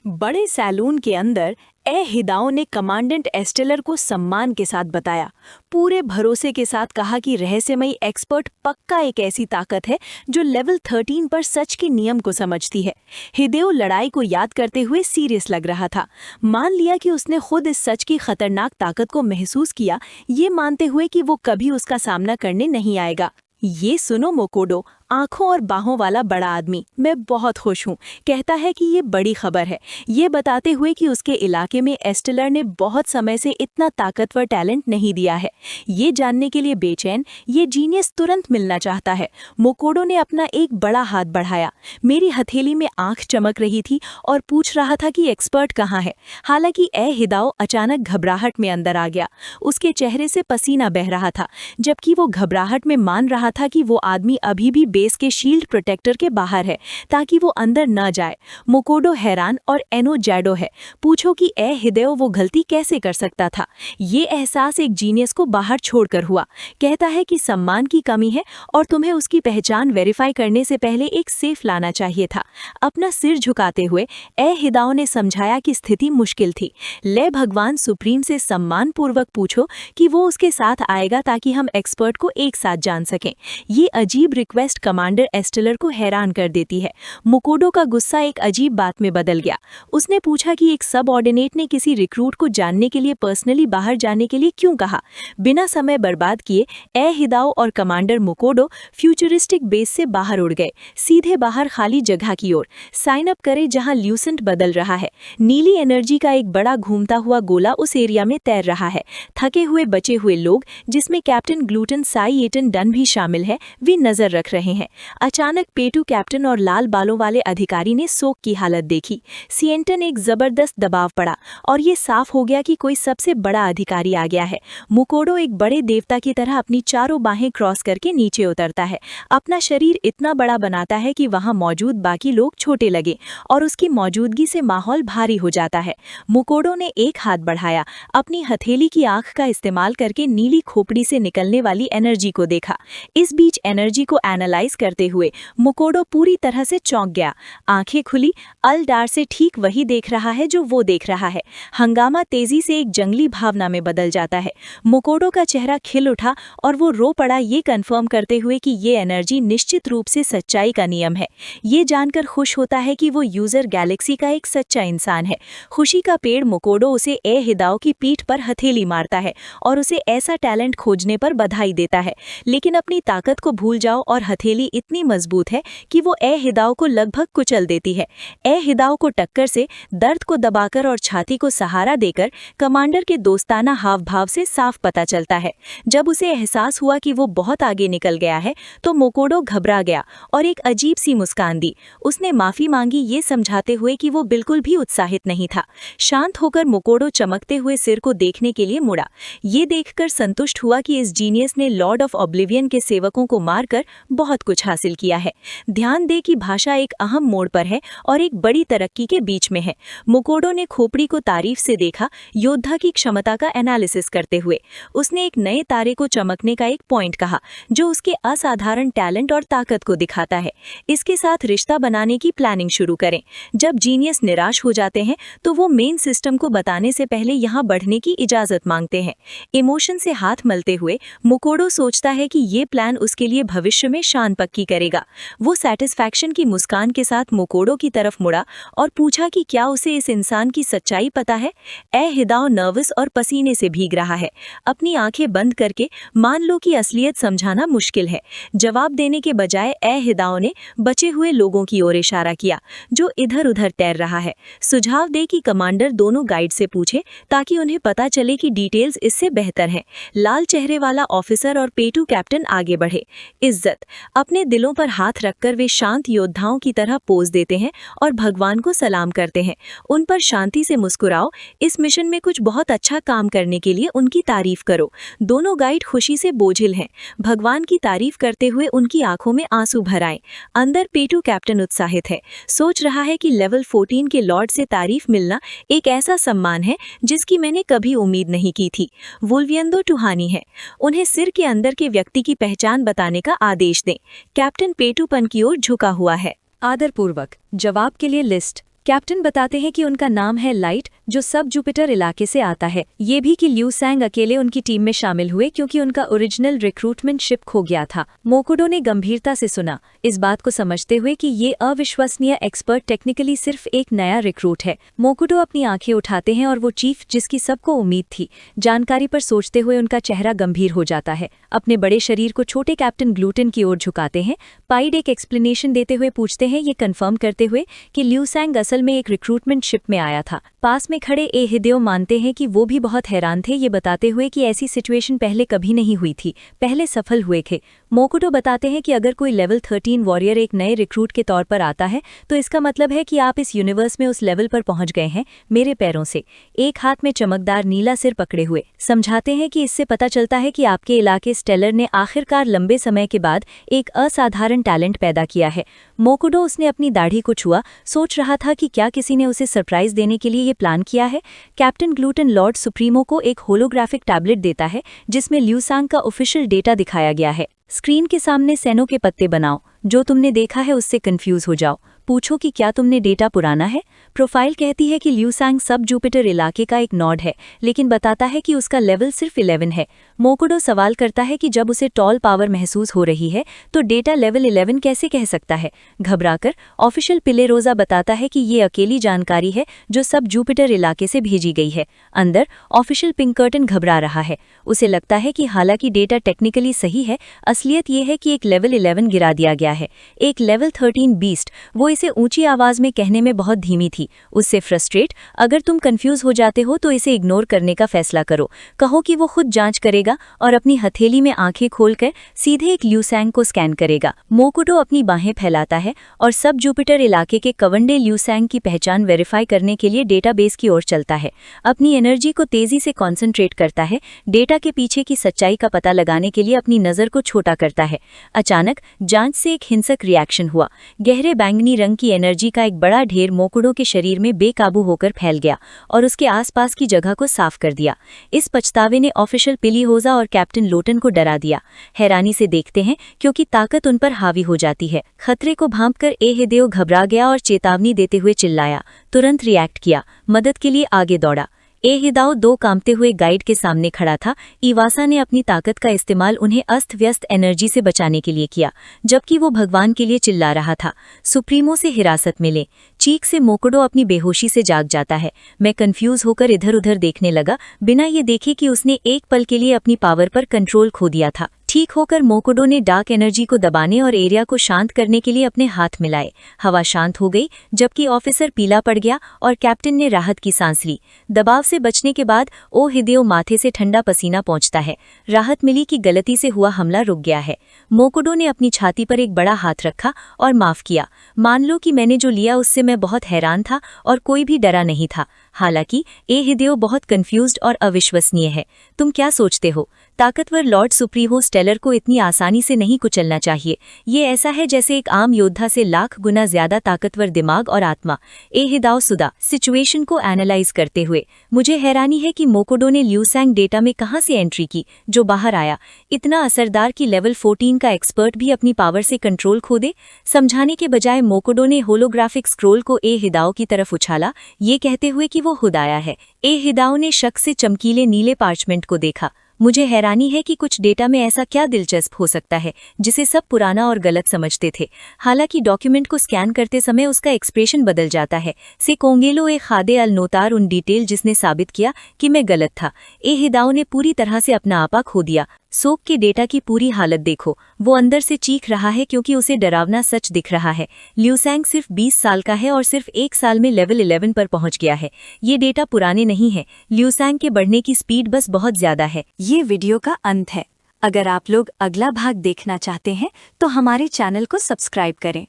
बड़े सैलून के अंदर ए हिदाओं ने कमांडेंट एस्टेलर को सम्मान के साथ बताया, पूरे भरोसे के साथ कहा कि रहस्यमयी एक्सपर्ट पक्का एक ऐसी ताकत है जो लेवल 13 पर सच के नियम को समझती है। हिदेओ लड़ाई को याद करते हुए सीरियस लग रहा था। मान लिया कि उसने खुद इस सच की खतरनाक ताकत को महसूस किया, ये मानते हुए कि वो कभी उसका सामना करने नहीं आएगा। ये सुनो मोकोडो, आंखों और बाहों वाला बड़ा आदमी, मैं बहुत खुश हूँ, कहता है कि ये बड़ी खबर है, ये बताते हुए कि उसके इलाके में एस्टेलर ने बहुत समय से इतना ताकतवर टैलेंट नहीं दिया है। ये जानने के लिए बेचैन, ये जीनियस तुरंत मिलना चाहता है। मोकोडो ने अपना एक बड़ा हाथ बढ़ाया। मेरी हथेली में आंख चमक रही थी और पूछ रहा था कि एक्सपर्ट कहाँ है। हालांकि ए हिदाओ अचानक घबराहट में अंदर आ गया। उसके चेहरे से पसीना बह रहा था, जबकि वो घबराहट में मान रहा था कि वो आदमी अभी भी बेस के शील्ड प्रोटेक्टर के बाहर है ताकि वो अंदर न जाए। मोकोडो हैरान और एनो जैडो है। पूछो कि ए हिदेओ वो गलती कैसे कर सकता था। ये एहसास एक जीनियस को बाहर छोड़कर हुआ। कहता है कि सम्मान की कमी है और तुम्हें उसकी पहचान वेरीफाई करने से पहले एक सेफ लाना चाहिए था। अपना सिर झुकाते हुए ए हिदाओ ने समझाया कि स्थिति मुश्किल थी। ले भगवान सुप्रीम से सम्मानपूर्वक पूछो कि वो उसके साथ आएगा ताकि हम एक्सपर्ट को एक साथ जान सकें। ये अजीब रिक्वेस्ट कमांडर एस्टेलर को हैरान कर देती है। मोकोडो का गुस्सा एक अजीब बात में बदल गया। उसने पूछा कि एक सबऑर्डिनेट ने किसी रिक्रूट को जानने के लिए पर्सनली बाहर जाने के लिए क्यों कहा। बिना समय बर्बाद किए ए हिदाओ और कमांडर मोकोडो फ्यूचरिस्टिक बेस से बाहर उड़ गए, सीधे बाहर खाली जगह की ओर। साइन अप करे जहां ल्यूसेंट बदल रहा है। नीली एनर्जी का एक बड़ा घूमता हुआ गोला उस एरिया में तैर रहा है। थके हुए बचे हुए लोग, जिसमें कैप्टन ग्लूटन साइएटन डन भी शामिल है, वे नजर रख रहे हैं। अचानक पेटू कैप्टन और लाल बालों वाले अधिकारी ने शोक की हालत देखी। सिएंटन एक जबरदस्त दबाव पड़ा और ये साफ हो गया कि कोई सबसे बड़ा अधिकारी आ गया है। मोकोडो एक बड़े देवता की तरह अपनी चारों बाहें क्रॉस करके नीचे उतरता है। अपना शरीर इतना बड़ा बनाता है कि वहां मौजूद बाकी लोग छोटे लगे और उसकी मौजूदगी से माहौल भारी हो जाता है। मोकोडो ने एक हाथ बढ़ाया, अपनी हथेली की आंख का इस्तेमाल करके नीली खोपड़ी से निकलने वाली एनर्जी को देखा। इस बीच एनर्जी को एनालाइज करते हुए मोकोडो पूरी तरह से चौंक गया। आंखें खुली, अलडार से ठीक वही देख रहा है जो वो देख रहा है। हंगामा तेजी से एक जंगली भावना में बदल जाता है। मोकोडो का चेहरा खिल उठा और वो रो पड़ा, ये कंफर्म करते हुए कि ये एनर्जी निश्चित रूप से सच्चाई का नियम है। ये जानकर खुश होता है कि वो यूजर गैलेक्सी का एक सच्चा इंसान है। खुशी का पेड़ मोकोडो उसे ए हिदाओ की पीठ पर हथेली मारता है और उसे ऐसा टैलेंट खोजने पर बधाई देता है। लेकिन अपनी ताकत को भूल जाओ और हथेली इतनी मजबूत है कि वो ए हिदाओ को लगभग कुचल देती है। ए हिदाओ को टक्कर से, दर्द को दबाकर और छाती को सहारा देकर कमांडर के दोस्ताना हाव भाव से साफ पता चलता है। जब उसे एहसास हुआ कि वो बहुत आगे निकल गया है तो मोकोडो घबरा गया और एक अजीब सी मुस्कान दी। उसने माफी मांगी, ये समझाते हुए कि वो बिल्कुल भी उत्साहित नहीं था। शांत होकर मोकोडो चमकते हुए सिर को देखने के लिए मुड़ा। ये देखकर संतुष्ट हुआ कि इस जीनियस ने लॉर्ड ऑफ ऑब्लिवियन के सेवकों को मारकर बहुत कुछ हासिल किया है। ध्यान दे कि भाषा एक अहम मोड़ पर है और एक बड़ी तरक्की के बीच में है। मोकोडो ने खोपड़ी को तारीफ से देखा, योद्धा की क्षमता का एनालिसिस करते हुए। उसने एक नए तारे को चमकने का एक पॉइंट कहा जो उसके असाधारण टैलेंट और ताकत को दिखाता है। इसके साथ रिश्ता बनाने की प्लानिंग शुरू करें। जब जीनियस निराश हो जाते हैं तो वो मेन सिस्टम को बताने से पहले यहाँ बढ़ने की इजाजत मांगते हैं। इमोशन से हाथ मलते हुए मोकोडो सोचता है कि ये प्लान उसके लिए भविष्य में शान पक्की करेगा। वो सैटिस्फैक्शन की मुस्कान के साथ मोकोडो की तरफ मुड़ा और पूछा कि क्या उसे इस इंसान की सच्चाई पता है। ए हिदाओ नर्वस और पसीने से भीग रहा है। अपनी आंखें बंद करके मान लो कि असलियत समझाना मुश्किल है। जवाब देने के बजाय ए हिदाओ ने बचे हुए लोगों की ओर इशारा किया जो इधर उधर तैर रहा है। सुझाव दे कि कमांडर दोनों गाइड से पूछे ताकि उन्हें पता चले कि डिटेल्स इससे बेहतर हैं। लाल चेहरे वाला ऑफिसर और पेटू कैप्टन आगे बढ़े। इज्जत, अपने दिलों पर हाथ रखकर वे शांत योद्धाओं की तरह पोज देते हैं और भगवान को सलाम करते हैं। उन पर शांति से मुस्कुराओ। इस मिशन में कुछ बहुत अच्छा काम करने के लिए उनकी तारीफ करो। दोनों गाइड खुशी से बोझिल हैं। भगवान की तारीफ करते हुए उनकी आंखों में आंसू भर आए। अंदर पेटू कैप्टन उत्साहित है, सोच रहा है कि लेवल 14 के लॉर्ड से तारीफ मिलना एक ऐसा सम्मान है जिसकी मैंने कभी उम्मीद नहीं की थी। वुल्वियंदो टुहानी है। उन्हें सिर के अंदर के व्यक्ति की पहचान बताने का आदेश दें। कैप्टन पेटूपन की ओर झुका हुआ है। आदरपूर्वक, जवाब के लिए लिस्ट। कैप्टन बताते हैं कि उनका नाम है लाइट, जो सब जुपिटर इलाके से आता है। ये भी कि ल्यू सैंग अकेले उनकी टीम में शामिल हुए क्योंकि उनका ओरिजिनल रिक्रूटमेंट शिप खो गया था। मोकुडो ने गंभीरता से सुना, इस बात को समझते हुए कि ये अविश्वसनीय एक्सपर्ट टेक्निकली सिर्फ एक नया रिक्रूट है। मोकुडो अपनी आंखें उठाते हैं और वो चीफ जिसकी सबको उम्मीद थी, जानकारी पर सोचते हुए उनका चेहरा गंभीर हो जाता है। अपने बड़े शरीर को छोटे कैप्टन ग्लूटन की ओर झुकाते हैं। पाइड एक एक्सप्लेनेशन देते हुए पूछते हैं, ये कंफर्म करते हुए कि ल्यू सैंग असल में एक रिक्रूटमेंट शिप में आया था। पास में खड़े ए हिदेओ मानते हैं कि वो भी बहुत हैरान थे, ये बताते हुए कि ऐसी सिचुएशन पहले कभी नहीं हुई थी, पहले सफल हुए थे। मोकुडो बताते हैं कि अगर कोई लेवल 13 वॉरियर एक नए रिक्रूट के तौर पर आता है तो इसका मतलब है कि आप इस यूनिवर्स में उस लेवल पर पहुंच गए हैं मेरे पैरों से। एक हाथ में चमकदार नीला सिर पकड़े हुए समझाते हैं कि इससे पता चलता है कि आपके इलाके स्टेलर ने आखिरकार लंबे समय के बाद एक असाधारण टैलेंट पैदा किया है। मोकुडो उसने अपनी दाढ़ी को छुआ, सोच रहा था कि क्या किसी ने उसे सरप्राइज देने के लिए ये प्लान किया है। कैप्टन ग्लूटन लॉर्ड सुप्रीमो को एक होलोग्राफिक टैबलेट देता है जिसमें ल्यू सैंग का ऑफिशियल डेटा दिखाया गया है। स्क्रीन के सामने सेनो के पत्ते बनाओ, जो तुमने देखा है उससे कंफ्यूज हो जाओ, पूछो कि क्या तुमने डेटा पुराना है। प्रोफाइल कहती है कि ल्यू सैंग सब जुपिटर इलाके का एक नॉड है, लेकिन बताता है कि उसका लेवल सिर्फ 11 है। मोकुडो सवाल करता है कि जब उसे टॉल पावर महसूस हो रही है तो डेटा लेवल 11 कैसे कह सकता है। घबराकर ऑफिशियल पिले रोजा बताता है कि ये अकेली जानकारी है जो सब जुपिटर इलाके से भेजी गई है। अंदर ऑफिशियल पिंकर्टन घबरा रहा है, उसे लगता है कि हालांकि डेटा टेक्निकली सही है, असलियत यह है कि एक लेवल 11 गिरा दिया गया है। एक लेवल 13 बीस्ट, वो इसे ऊंची आवाज में कहने में बहुत धीमी थी। उससे फ्रस्ट्रेट, अगर तुम कंफ्यूज हो जाते हो तो इसे इग्नोर करने का फैसला करो, कहो कि वो खुद जांच करेगा और अपनी हथेली में आंखें खोलकर सीधे एक ल्यू सैंग को स्कैन करेगा। मोकुडो अपनी बाहें फैलाता है और सब जुपिटर इलाके के कवंडे ल्यू सैंग की पहचान वेरीफाई करने के लिए डेटाबेस की ओर चलता है। अपनी एनर्जी को तेजी से कॉन्सेंट्रेट करता है, डेटा के पीछे की सच्चाई का पता लगाने के लिए अपनी नजर को छोटा करता है। अचानक जांच से एक हिंसक रिएक्शन हुआ। गहरे बैंगनी रंग की एनर्जी का एक बड़ा ढेर मोकुडो के शरीर में बेकाबू होकर फैल गया और उसके आसपास की जगह को साफ कर दिया। इस पछतावे ने ऑफिशियल पिलीहोजा और कैप्टन लोटन को डरा दिया। हैरानी से देखते हैं क्योंकि ताकत उन पर हावी हो जाती है। खतरे को भांपकर ए हिदेओ घबरा गया और चेतावनी देते हुए चिल्लाया, तुरंत रिएक्ट किया, मदद के लिए आगे दौड़ा। ए हिदाओ दो कांपते हुए गाइड के सामने खड़ा था। इवासा ने अपनी ताकत का इस्तेमाल उन्हें अस्त व्यस्त एनर्जी से बचाने के लिए किया, जबकि वो भगवान के लिए चिल्ला रहा था, सुप्रीमो से हिरासत में ले। चीख से मोकुडो अपनी बेहोशी से जाग जाता है। मैं कंफ्यूज होकर इधर उधर देखने लगा, बिना ये देखे कि उसने एक पल के लिए अपनी पावर पर कंट्रोल खो दिया था। ठीक होकर मोकुडो ने डार्क एनर्जी को दबाने और एरिया को शांत करने के लिए अपने हाथ मिलाए। हवा शांत हो गई, जबकि ऑफिसर पीला पड़ गया और कैप्टन ने राहत की सांस ली। दबाव से बचने के बाद ओ हिदेओ माथे से ठंडा पसीना पहुंचता है। राहत मिली कि गलती से हुआ हमला रुक गया है। मोकुडो ने अपनी छाती पर एक बड़ा हाथ रखा और माफ किया। मान लो कि मैंने जो लिया उससे मैं बहुत हैरान था और कोई भी डरा नहीं था। हालांकि ए हिदेओ बहुत कंफ्यूज्ड और अविश्वसनीय है। तुम क्या सोचते हो? ताकतवर लॉर्ड सुप्रीमो स्टेलर को इतनी आसानी से नहीं कुचलना चाहिए। ये ऐसा है जैसे एक आम योद्धा से लाख गुना ज्यादा ताकतवर दिमाग और आत्मा। ए हिदाओ सुदा सिचुएशन को एनालाइज करते हुए, मुझे हैरानी है कि मोकुडो ने ल्यू सैंग डेटा में कहां से एंट्री की जो बाहर आया। इतना असरदार कि लेवल 14 का एक्सपर्ट भी अपनी पावर से कंट्रोल खो दे। समझाने के बजाय मोकुडो ने होलोग्राफिक स्क्रोल को ए हिदाओ की तरफ उछाला, ये कहते हुए कि वो खुद आया है। ए हिदाओ ने शक से चमकीले नीले पार्चमेंट को देखा। मुझे हैरानी है कि कुछ डेटा में ऐसा क्या दिलचस्प हो सकता है जिसे सब पुराना और गलत समझते थे। हालांकि डॉक्यूमेंट को स्कैन करते समय उसका एक्सप्रेशन बदल जाता है। से कोंगेलो ए खादे अल नोतार उन डिटेल जिसने साबित किया कि मैं गलत था। ए हिदाओ ने पूरी तरह से अपना आपा खो दिया। सोक के डेटा की पूरी हालत देखो, वो अंदर से चीख रहा है क्योंकि उसे डरावना सच दिख रहा है। ल्यू सैंग सिर्फ 20 साल का है और सिर्फ एक साल में लेवल 11 पर पहुंच गया है। ये डेटा पुराने नहीं है, ल्यू सैंग के बढ़ने की स्पीड बस बहुत ज्यादा है। ये वीडियो का अंत है। अगर आप लोग अगला भाग देखना चाहते हैं तो हमारे चैनल को सब्सक्राइब करें।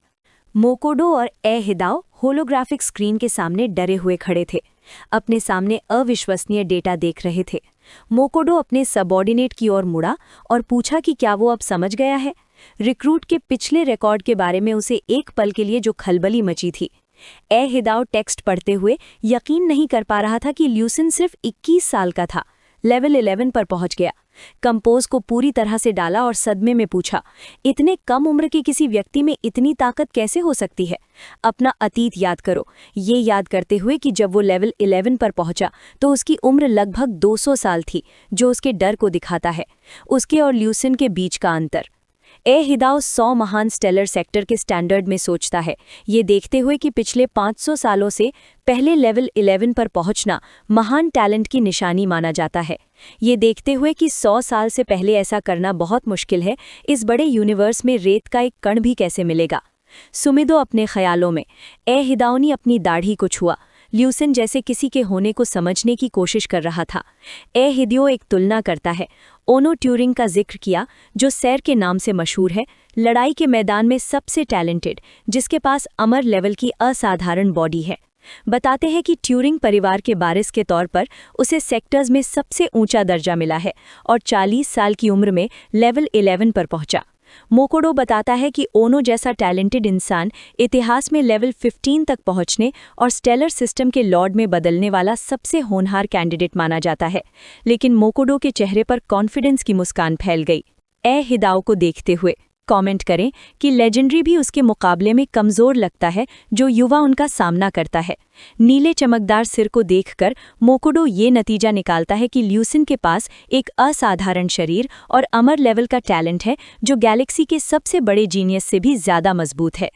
मोकुडो और ए हिदाओ होलोग्राफिक स्क्रीन के सामने डरे हुए खड़े थे, अपने सामने अविश्वसनीय डेटा देख रहे थे। मोकुडो अपने सबऑर्डिनेट की ओर मुड़ा और पूछा कि क्या वो अब समझ गया है। रिक्रूट के पिछले रिकॉर्ड के बारे में उसे एक पल के लिए जो खलबली मची थी। ए हिदाओ टेक्स्ट पढ़ते हुए यकीन नहीं कर पा रहा था कि ल्यूसन सिर्फ 21 साल का था, लेवल 11 पर पहुंच गया। कंपोज को पूरी तरह से डाला और सदमे में पूछा, इतने कम उम्र के किसी व्यक्ति में इतनी ताकत कैसे हो सकती है? अपना अतीत याद करो, ये याद करते हुए कि जब वो लेवल 11 पर पहुंचा तो उसकी उम्र लगभग 200 साल थी, जो उसके डर को दिखाता है। उसके और ल्यूसिन के बीच का अंतर। हिदाओ 100 महान स्टेलर सेक्टर के स्टैंडर्ड में सोचता है, ये देखते हुए कि पिछले 500 सालों से पहले लेवल 11 पर पहुंचना महान टैलेंट की निशानी माना जाता है। ये देखते हुए कि 100 साल से पहले ऐसा करना बहुत मुश्किल है, इस बड़े यूनिवर्स में रेत का एक कण भी कैसे मिलेगा? सुमिदो अपने ख्यालों में। हिदाओ ने अपनी दाढ़ी को छुआ, ल्यूसिन जैसे किसी के होने को समझने की कोशिश कर रहा था। हिदियो एक तुलना करता है। ओनो ट्यूरिंग का जिक्र किया, जो सैर के नाम से मशहूर है, लड़ाई के मैदान में सबसे टैलेंटेड, जिसके पास अमर लेवल की असाधारण बॉडी है। बताते हैं कि ट्यूरिंग परिवार के वारिस के तौर पर उसे सेक्टर्स में सबसे ऊंचा दर्जा मिला है और 40 साल की उम्र में लेवल 11 पर पहुंचा। मोकोडो बताता है कि ओनो जैसा टैलेंटेड इंसान इतिहास में लेवल 15 तक पहुंचने और स्टेलर सिस्टम के लॉर्ड में बदलने वाला सबसे होनहार कैंडिडेट माना जाता है। लेकिन मोकोडो के चेहरे पर कॉन्फिडेंस की मुस्कान फैल गई। हिदाओ को देखते हुए कमेंट करें कि लेजेंडरी भी उसके मुकाबले में कमज़ोर लगता है जो युवा उनका सामना करता है। नीले चमकदार सिर को देखकर मोकोडो ये नतीजा निकालता है कि ल्यूसिन के पास एक असाधारण शरीर और अमर लेवल का टैलेंट है, जो गैलेक्सी के सबसे बड़े जीनियस से भी ज़्यादा मजबूत है।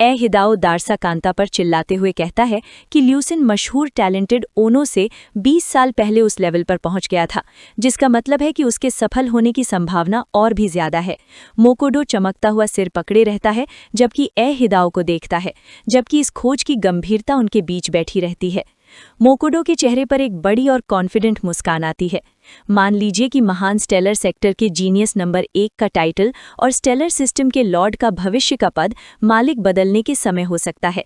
हिदाओ दारसा कांता पर चिल्लाते हुए कहता है कि ल्यूसिन मशहूर टैलेंटेड ओनो से 20 साल पहले उस लेवल पर पहुंच गया था, जिसका मतलब है कि उसके सफल होने की संभावना और भी ज़्यादा है। मोकोडो चमकता हुआ सिर पकड़े रहता है जबकि हिदाओ को देखता है, जबकि इस खोज की गंभीरता उनके बीच बैठी रहती है। मोकोडो के चेहरे पर एक बड़ी और कॉन्फिडेंट मुस्कान आती है। मान लीजिए कि महान स्टेलर सेक्टर के जीनियस नंबर 1 का टाइटल और स्टेलर सिस्टम के लॉर्ड का भविष्य का पद मालिक बदलने के समय हो सकता है।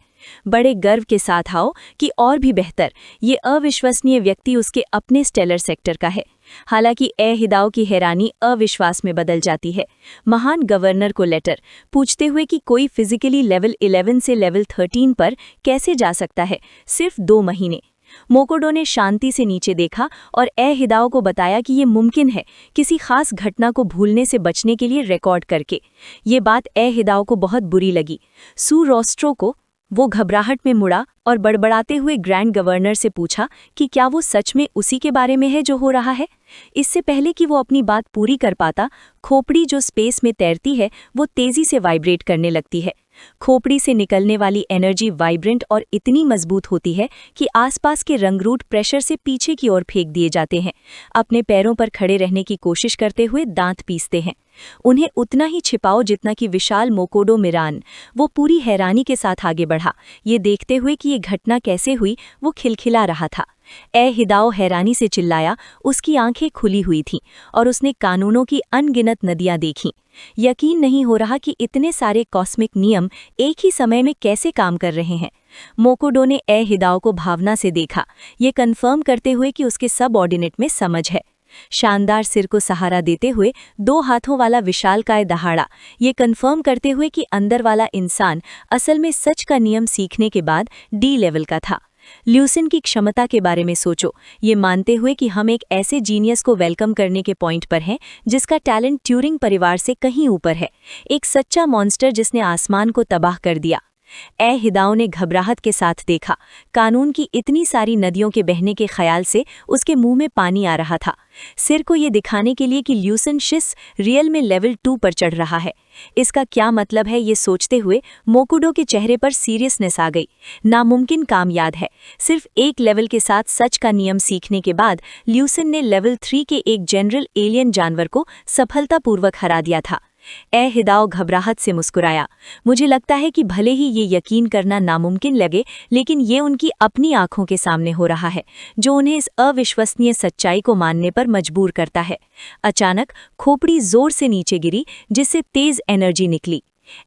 बड़े गर्व के साथ आओ कि और भी बेहतर, ये अविश्वसनीय व्यक्ति उसके अपने स्टेलर सेक्टर का है। हालांकि हिदाओ की हैरानी अविश्वास में बदल जाती है। महान गवर्नर को लेटर पूछते हुए कि कोई फिजिकली लेवल 11 से लेवल 13 पर कैसे जा सकता है, सिर्फ 2 महीने। मोकोडो ने शांति से नीचे देखा और हिदाओ को बताया कि ये मुमकिन है, किसी खास घटना को भूलने से बचने के लिए रिकॉर्ड करके। ये बात हिदाओ को बहुत बुरी लगी। सू रोस्ट्रो को वो घबराहट में मुड़ा और बड़बड़ाते हुए ग्रैंड गवर्नर से पूछा कि क्या वो सच में उसी के बारे में है जो हो रहा है। इससे पहले कि वो अपनी बात पूरी कर पाता, खोपड़ी जो स्पेस में तैरती है वो तेजी से वाइब्रेट करने लगती है। खोपड़ी से निकलने वाली एनर्जी वाइब्रेंट और इतनी मजबूत होती है कि आसपास के रंगरूट प्रेशर से पीछे की ओर फेंक दिए जाते हैं। अपने पैरों पर खड़े रहने की कोशिश करते हुए दांत पीसते हैं। उन्हें उतना ही छिपाओ जितना कि विशाल मोकोडो मिरान। वो पूरी हैरानी के साथ आगे बढ़ा, ये देखते हुए कि ये घटना कैसे हुई। वो खिलखिला रहा था। हिदाओ हैरानी से चिल्लाया, उसकी आंखें खुली हुई थीं और उसने कानूनों की अनगिनत नदियां देखीं। यकीन नहीं हो रहा कि इतने सारे कॉस्मिक नियम एक ही समय में कैसे काम कर रहे हैं। मोकोडो ने हिदाओ को भावना से देखा, ये कन्फर्म करते हुए कि उसके सबऑर्डिनेट में समझ है। शानदार सिर को सहारा देते हुए 2 हाथों वाला विशालकाय दहाड़ा, ये कन्फर्म करते हुए कि अंदर वाला इंसान असल में सच का नियम सीखने के बाद डी लेवल का था। ल्यूसिन की क्षमता के बारे में सोचो, ये मानते हुए कि हम एक ऐसे जीनियस को वेलकम करने के पॉइंट पर हैं जिसका टैलेंट ट्यूरिंग परिवार से कहीं ऊपर है, एक सच्चा मॉन्स्टर जिसने आसमान को तबाह कर दिया। हिदाओ ने घबराहट के साथ देखा। कानून की इतनी सारी नदियों के बहने के ख्याल से उसके मुंह में पानी आ रहा था, सिर को ये दिखाने के लिए कि ल्यूसिन शिस रियल में लेवल 2 पर चढ़ रहा है। इसका क्या मतलब है, ये सोचते हुए मोकोडो के चेहरे पर सीरियसनेस आ गई। नामुमकिन काम याद है, सिर्फ एक लेवल के साथ सच का नियम सीखने के बाद ल्यूसिन ने लेवल 3 के एक जनरल एलियन जानवर को सफलतापूर्वक हरा दिया था। हिदाओ घबराहट से मुस्कुराया। मुझे लगता है कि भले ही ये यकीन करना नामुमकिन लगे, लेकिन ये उनकी अपनी आंखों के सामने हो रहा है, जो उन्हें इस अविश्वसनीय सच्चाई को मानने पर मजबूर करता है। अचानक खोपड़ी जोर से नीचे गिरी, जिससे तेज एनर्जी निकली।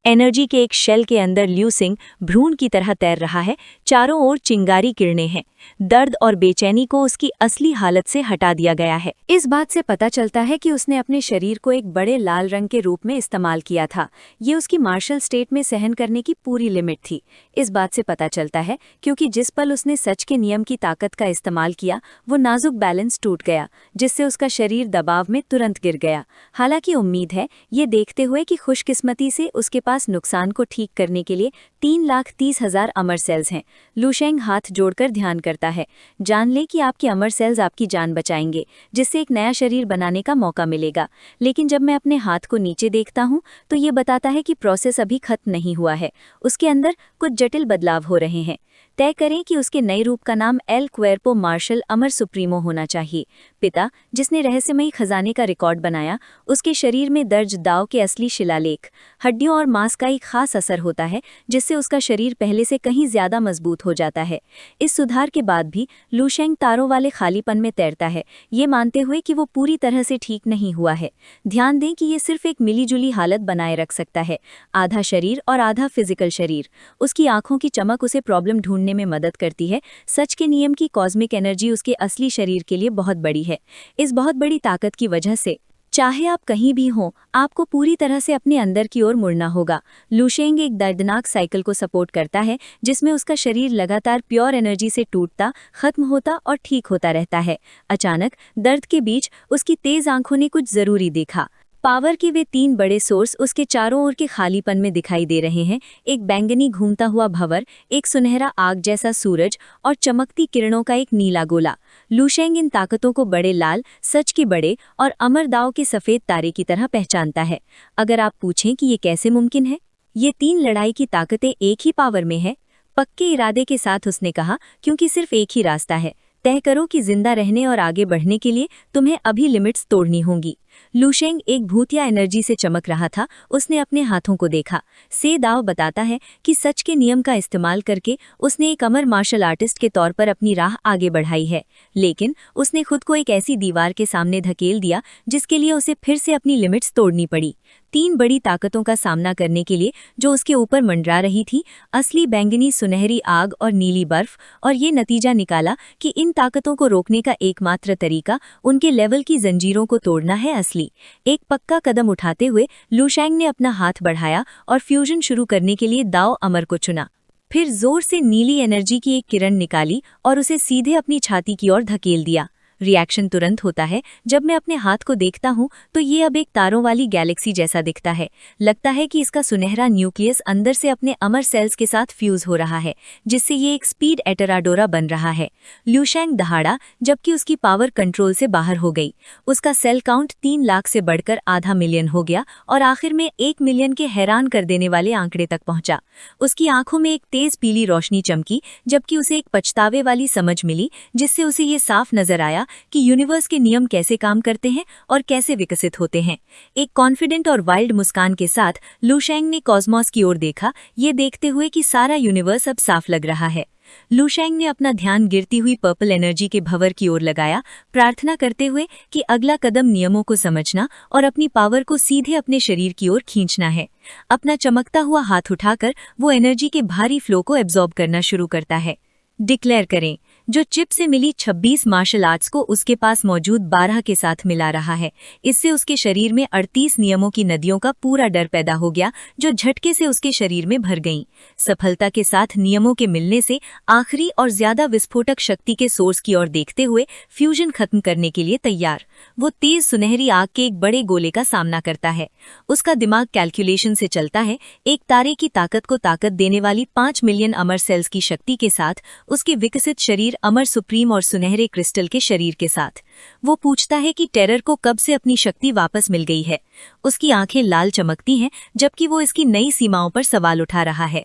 एनर्जी के एक शेल के अंदर ल्यू सिंह भ्रूण की तरह तैर रहा है, चारों ओर चिंगारी किरणें हैं। दर्द और बेचैनी को उसकी असली हालत से हटा दिया गया है। इस बात से पता चलता है कि उसने अपने शरीर को एक बड़े लाल रंग के रूप में इस्तेमाल किया था। ये उसकी मार्शल स्टेट में सहन करने की पूरी लिमिट थी। इस बात से पता चलता है क्योंकि जिस पल उसने सच के नियम की ताकत का इस्तेमाल किया, वो नाजुक बैलेंस टूट गया, जिससे उसका शरीर दबाव में तुरंत गिर गया। हालांकि उम्मीद है ये देखते हुए कि खुशकिस्मती से उसके पास नुकसान को ठीक करने के लिए 3,30,000 अमर सेल्स हैं। लू शेंग हाथ जोड़कर ध्यान करता है। जान ले कि आपके अमर सेल्स आपकी जान बचाएंगे, जिससे एक नया शरीर बनाने का मौका मिलेगा। लेकिन जब मैं अपने हाथ को नीचे देखता हूँ तो ये बताता है कि प्रोसेस अभी खत्म नहीं हुआ है। उसके अंदर कुछ जटिल बदलाव हो रहे हैं। तय करें कि उसके नए रूप का नाम एल क्वेर्पो मार्शल अमर सुप्रीमो होना चाहिए। पिता, जिसने रहस्यमयी खजाने का रिकॉर्ड बनाया, उसके शरीर में दर्ज दाव के असली शिलालेख। हड्डियों और मांस का एक खास असर होता है, जिससे उसका शरीर पहले से कहीं ज्यादा मजबूत हो जाता है। इस सुधार के बाद भी लू शेंग तारों वाले खालीपन में तैरता है, ये मानते हुए कि वो पूरी तरह से ठीक नहीं हुआ है। ध्यान दें कि ये सिर्फ एक मिलीजुली हालत बनाए रख सकता है, आधा शरीर और आधा फिजिकल शरीर। उसकी आंखों की चमक उसे प्रॉब्लम ढूंढने में मदद करती है। सच के नियम की कॉस्मिक एनर्जी उसके असली शरीर के लिए बहुत बड़ी है। इस बहुत बड़ी ताकत की वजह से चाहे आप कहीं भी हों, आपको पूरी तरह से अपने अंदर की ओर मुड़ना होगा। लू शेंग एक दर्दनाक साइकिल को सपोर्ट करता है, जिसमें उसका शरीर लगातार प्योर एनर्जी से टूटता, खत्म होता और ठीक होता रहता है। अचानक दर्द के बीच उसकी तेज आंखों ने कुछ जरूरी देखा। पावर के वे 3 बड़े सोर्स उसके चारों ओर के खालीपन में दिखाई दे रहे हैं। एक बैंगनी घूमता हुआ भंवर, एक सुनहरा आग जैसा सूरज और चमकती किरणों का एक नीला गोला। लू शेंग इन ताकतों को बड़े लाल, सच के बड़े और अमर दाव के सफेद तारे की तरह पहचानता है। अगर आप पूछें कि ये कैसे मुमकिन है, ये 3 लड़ाई की ताकतें एक ही पावर में है, पक्के इरादे के साथ उसने कहा, क्योंकि सिर्फ एक ही रास्ता है। तय करो कि जिंदा रहने और आगे बढ़ने के लिए तुम्हें अभी लिमिट्स तोड़नी होंगी। लू शेंग एक भूतिया एनर्जी से चमक रहा था। उसने अपने हाथों को देखा। से दाव बताता है कि सच के नियम का इस्तेमाल करके उसने एक अमर मार्शल आर्टिस्ट के तौर पर अपनी राह आगे बढ़ाई है, लेकिन उसने खुद को एक ऐसी दीवार के सामने धकेल दिया जिसके लिए उसे फिर से अपनी लिमिट्स तोड़नी पड़ी। 3 बड़ी ताकतों का सामना करने के लिए जो उसके ऊपर मंडरा रही थी, असली बैंगनी, सुनहरी आग और नीली बर्फ, और ये नतीजा निकाला कि इन ताकतों को रोकने का एकमात्र तरीका उनके लेवल की जंजीरों को तोड़ना है। असली एक पक्का कदम उठाते हुए लू शेंग ने अपना हाथ बढ़ाया और फ्यूजन शुरू करने के लिए दाव अमर को चुना। फिर जोर से नीली एनर्जी की एक किरण निकाली और उसे सीधे अपनी छाती की ओर धकेल दिया। रिएक्शन तुरंत होता है। जब मैं अपने हाथ को देखता हूँ तो ये अब एक तारों वाली गैलेक्सी जैसा दिखता है। लगता है कि इसका सुनहरा न्यूक्लियस अंदर से अपने अमर सेल्स के साथ फ्यूज हो रहा है, जिससे ये एक स्पीड एटराडोरा बन रहा है। लू शेंग दहाड़ा, जबकि उसकी पावर कंट्रोल से बाहर हो गई। उसका सेल काउंट 3 लाख से बढ़कर आधा मिलियन हो गया और आखिर में 1 मिलियन के हैरान कर देने वाले आंकड़े तक पहुंचा। उसकी आंखों में एक तेज पीली रोशनी चमकी, जबकि उसे एक पछतावे वाली समझ मिली, जिससे उसे ये साफ नजर आया कि यूनिवर्स के नियम कैसे काम करते हैं और कैसे विकसित होते हैं। एक कॉन्फिडेंट और वाइल्ड मुस्कान के साथ लू शेंग ने कॉस्मोस की ओर देखा, ये देखते हुए कि सारा यूनिवर्स अब साफ लग रहा है। लू शेंग ने अपना ध्यान गिरती हुई पर्पल एनर्जी के भंवर की ओर लगाया, प्रार्थना करते हुए कि अगला कदम नियमों को समझना और अपनी पावर को सीधे अपने शरीर की ओर खींचना है। अपना चमकता हुआ हाथ उठाकर वो एनर्जी के भारी फ्लो को एब्जॉर्ब करना शुरू करता है। डिक्लेयर करें, जो चिप से मिली 26 मार्शल आर्ट्स को उसके पास मौजूद 12 के साथ मिला रहा है। इससे उसके शरीर में 38 नियमों की नदियों का पूरा डर पैदा हो गया, जो झटके से उसके शरीर में भर गईं। सफलता के साथ नियमों के मिलने से आखिरी और ज्यादा विस्फोटक शक्ति के सोर्स की ओर देखते हुए फ्यूजन खत्म करने के लिए तैयार, वो तेज सुनहरी आग के एक बड़े गोले का सामना करता है। उसका दिमाग कैलकुलेशन से चलता है। एक तारे की ताकत को ताकत देने वाली 5 मिलियन अमर सेल्स की शक्ति के साथ उसके विकसित शरीर अमर सुप्रीम और सुनहरे क्रिस्टल के शरीर के साथ। वो पूछता है कि टेरर को कब से अपनी शक्ति वापस मिल गई है। उसकी आंखें लाल चमकती हैं, जबकि वो इसकी नई सीमाओं पर सवाल उठा रहा है।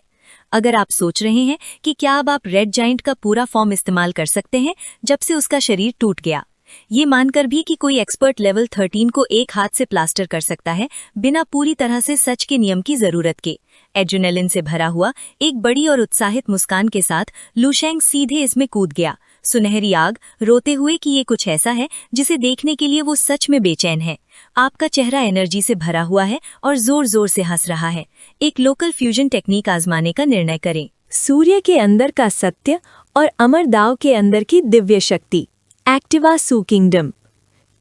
अगर आप सोच रहे हैं कि क्या अब आप रेड जाइंट का पूरा फॉर्म इस्तेमाल कर सकते हैं जब से उसका शरीर टूट गया, ये मानकर भी कि कोई एक्सपर्ट लेवल 13 को एक हाथ से प्लास्टर कर सकता है बिना पूरी तरह से सच के नियम की जरूरत के। एड्रेनलिन से भरा हुआ एक बड़ी और उत्साहित मुस्कान के साथ लू शेंग सीधे इसमें कूद गया। सुनहरी आग, रोते हुए कि ये कुछ ऐसा है जिसे देखने के लिए वो सच में बेचैन है। आपका चेहरा एनर्जी से भरा हुआ है और जोर जोर से हंस रहा है। एक लोकल फ्यूजन टेक्निक आजमाने का निर्णय करें। सूर्य के अंदर का सत्य और अमरदाव के अंदर की दिव्य शक्ति। एक्टिवा सू किंगडम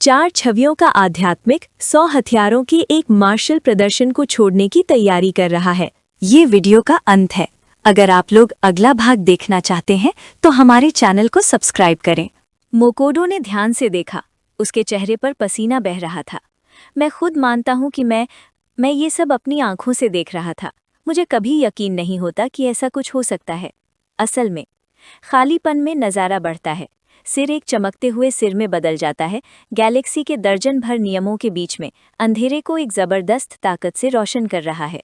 4 छवियों का आध्यात्मिक 100 हथियारों के एक मार्शल प्रदर्शन को छोड़ने की तैयारी कर रहा है। ये वीडियो का अंत है। अगर आप लोग अगला भाग देखना चाहते हैं तो हमारे चैनल को सब्सक्राइब करें। मोकोडो ने ध्यान से देखा। उसके चेहरे पर पसीना बह रहा था। मैं खुद मानता हूँ कि मैं ये सब अपनी आंखों से देख रहा था। मुझे कभी यकीन नहीं होता कि ऐसा कुछ हो सकता है। असल में खालीपन में नज़ारा बढ़ता है। सिर एक चमकते हुए सिर में बदल जाता है। गैलेक्सी के दर्जन भर नियमों के बीच में अंधेरे को एक ज़बरदस्त ताकत से रोशन कर रहा है।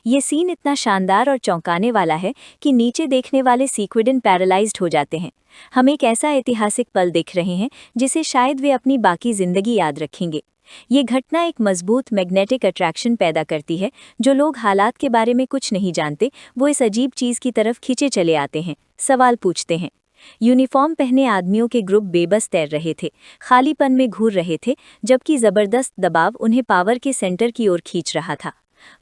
ये सीन इतना शानदार और चौंकाने वाला है कि नीचे देखने वाले सीक्विडन पैरालाइज्ड हो जाते हैं। हम एक ऐसा ऐतिहासिक पल देख रहे हैं जिसे शायद वे अपनी बाकी जिंदगी याद रखेंगे। ये घटना एक मजबूत मैग्नेटिक अट्रैक्शन पैदा करती है। जो लोग हालात के बारे में कुछ नहीं जानते वो इस अजीब चीज़ की तरफ खींचे चले आते हैं, सवाल पूछते हैं। यूनिफॉर्म पहने आदमियों के ग्रुप बेबस तैर रहे थे, खालीपन में घूर रहे थे, जबकि ज़बरदस्त दबाव उन्हें पावर के सेंटर की ओर खींच रहा था।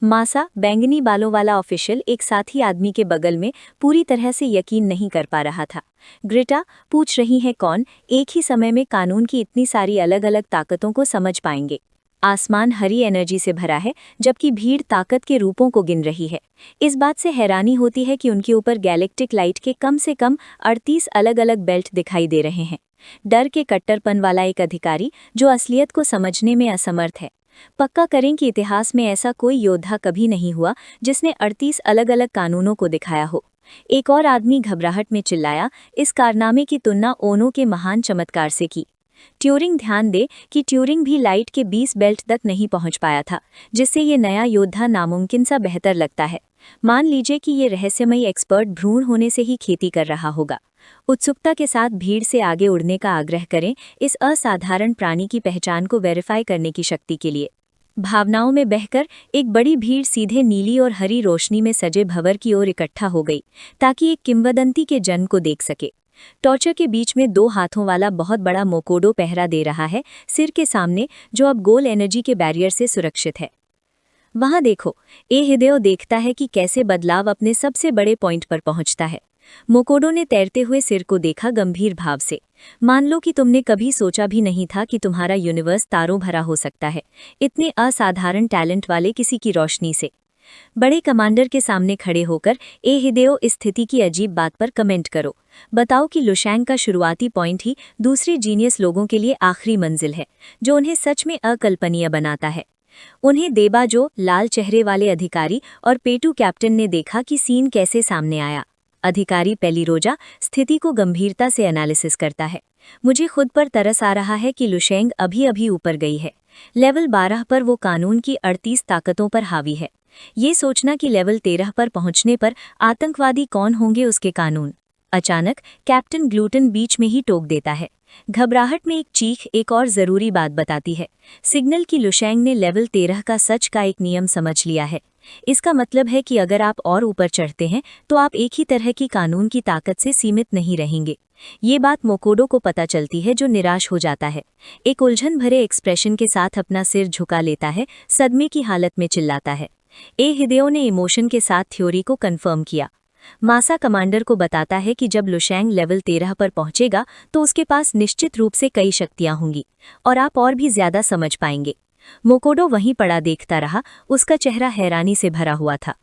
मासा, बैंगनी बालों वाला ऑफिशियल, एक साथी आदमी के बगल में पूरी तरह से यकीन नहीं कर पा रहा था। ग्रेटा, पूछ रही है कौन एक ही समय में कानून की इतनी सारी अलग अलग ताकतों को समझ पाएंगे। आसमान हरी एनर्जी से भरा है, जबकि भीड़ ताकत के रूपों को गिन रही है। इस बात से हैरानी होती है कि उनके ऊपर गैलेक्टिक लाइट के कम से कम 38 अलग अलग बेल्ट दिखाई दे रहे हैं। डर के कट्टरपन वाला एक अधिकारी जो असलियत को समझने में असमर्थ है। पक्का करें कि इतिहास में ऐसा कोई योद्धा कभी नहीं हुआ जिसने 38 अलग अलग कानूनों को दिखाया हो। एक और आदमी घबराहट में चिल्लाया। इस कारनामे की तुलना ओनो के महान चमत्कार से की। ट्यूरिंग, ध्यान दे कि ट्यूरिंग भी लाइट के 20 बेल्ट तक नहीं पहुंच पाया था, जिससे ये नया योद्धा नामुमकिन सा बेहतर लगता है। मान लीजिए कि ये रहस्यमयी एक्सपर्ट भ्रूण होने से ही खेती कर रहा होगा। उत्सुकता के साथ भीड़ से आगे उड़ने का आग्रह करें इस असाधारण प्राणी की पहचान को वेरीफाई करने की शक्ति के लिए। भावनाओं में बहकर एक बड़ी भीड़ सीधे नीली और हरी रोशनी में सजे भंवर की ओर इकट्ठा हो गई ताकि एक किंवदंती के जन्म को देख सके। टॉर्चर के बीच में 2 हाथों वाला बहुत बड़ा मोकोडो पहरा दे रहा है, सिर के सामने, जो अब गोल एनर्जी के बैरियर से सुरक्षित है। वहां देखो, ए हिदेओ देखता है कि कैसे बदलाव अपने सबसे बड़े पॉइंट पर पहुंचता है। मोकोडो ने तैरते हुए सिर को देखा गंभीर भाव से। मान लो कि तुमने कभी सोचा भी नहीं था कि तुम्हारा यूनिवर्स तारों भरा हो सकता है, इतने असाधारण टैलेंट वाले किसी की रोशनी से। बड़े कमांडर के सामने खड़े होकर ए हिदेओ इस स्थिति की अजीब बात पर कमेंट करो। बताओ कि लुशैंग का शुरुआती पॉइंट ही दूसरे जीनियस लोगों के लिए आखिरी मंजिल है, जो उन्हें सच में अकल्पनीय बनाता है। उन्हें देबाजो, लाल चेहरे वाले अधिकारी, और पेटू कैप्टन ने देखा कि सीन कैसे सामने आया। अधिकारी पेलिरोजा स्थिति को गंभीरता से एनालिसिस करता है। मुझे खुद पर तरस आ रहा है कि लुशैंग अभी अभी ऊपर गई है। लेवल 12 पर वो कानून की 38 ताकतों पर हावी है। ये सोचना कि लेवल 13 पर पहुंचने पर आतंकवादी कौन होंगे उसके कानून। अचानक कैप्टन ग्लूटन बीच में ही टोक देता है। घबराहट में एक चीख एक और जरूरी बात बताती है। सिग्नल की लुशैंग ने लेवल 13 का सच का एक नियम समझ लिया है। इसका मतलब है कि अगर आप और ऊपर चढ़ते हैं तो आप एक ही तरह की कानून की ताकत से सीमित नहीं रहेंगे। ये बात मोकोडो को पता चलती है, जो निराश हो जाता है। एक उलझन भरे एक्सप्रेशन के साथ अपना सिर झुका लेता है, सदमे की हालत में चिल्लाता है। ए हिदेओ ने इमोशन के साथ थ्योरी को कंफर्म किया। मासा कमांडर को बताता है कि जब लुशैंग लेवल 13 पर पहुंचेगा तो उसके पास निश्चित रूप से कई शक्तियां होंगी और आप और भी ज्यादा समझ पाएंगे। मोकोडो वहीं पड़ा देखता रहा, उसका चेहरा हैरानी से भरा हुआ था।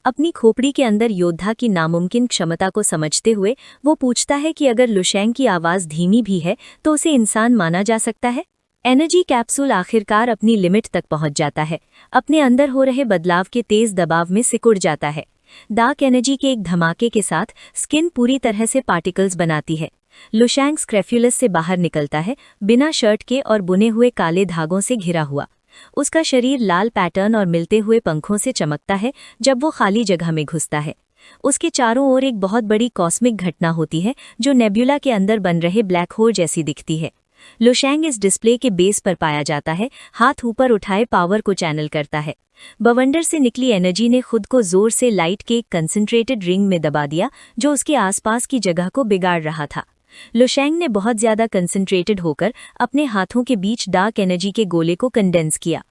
अपनी खोपड़ी के अंदर योद्धा की नामुमकिन क्षमता को समझते हुए वो पूछता है कि अगर लुशैंग की आवाज़ धीमी भी है तो उसे इंसान माना जा सकता है। एनर्जी कैप्सूल आखिरकार अपनी लिमिट तक पहुंच जाता है, अपने अंदर हो रहे बदलाव के तेज दबाव में सिकुड़ जाता है। डार्क एनर्जी के एक धमाके के साथ स्किन पूरी तरह से पार्टिकल्स बनाती है। लुशैंग स्क्रेफ्यूलस से बाहर निकलता है, बिना शर्ट के और बुने हुए काले धागों से घिरा हुआ। उसका शरीर लाल पैटर्न और मिलते हुए पंखों से चमकता है जब वो खाली जगह में घुसता है। उसके चारों ओर एक बहुत बड़ी कॉस्मिक घटना होती है जो नेब्यूला के अंदर बन रहे ब्लैक होल जैसी दिखती है। लुशैंग इस डिस्प्ले के बेस पर पाया जाता है, हाथ ऊपर उठाए पावर को चैनल करता है। बवंडर से निकली एनर्जी ने खुद को जोर से लाइट के एक कंसंट्रेटेड रिंग में दबा दिया जो उसके आसपास की जगह को बिगाड़ रहा था। लुशेंग ने बहुत ज्यादा कंसंट्रेटेड होकर अपने हाथों के बीच डार्क एनर्जी के गोले को कंडेंस किया।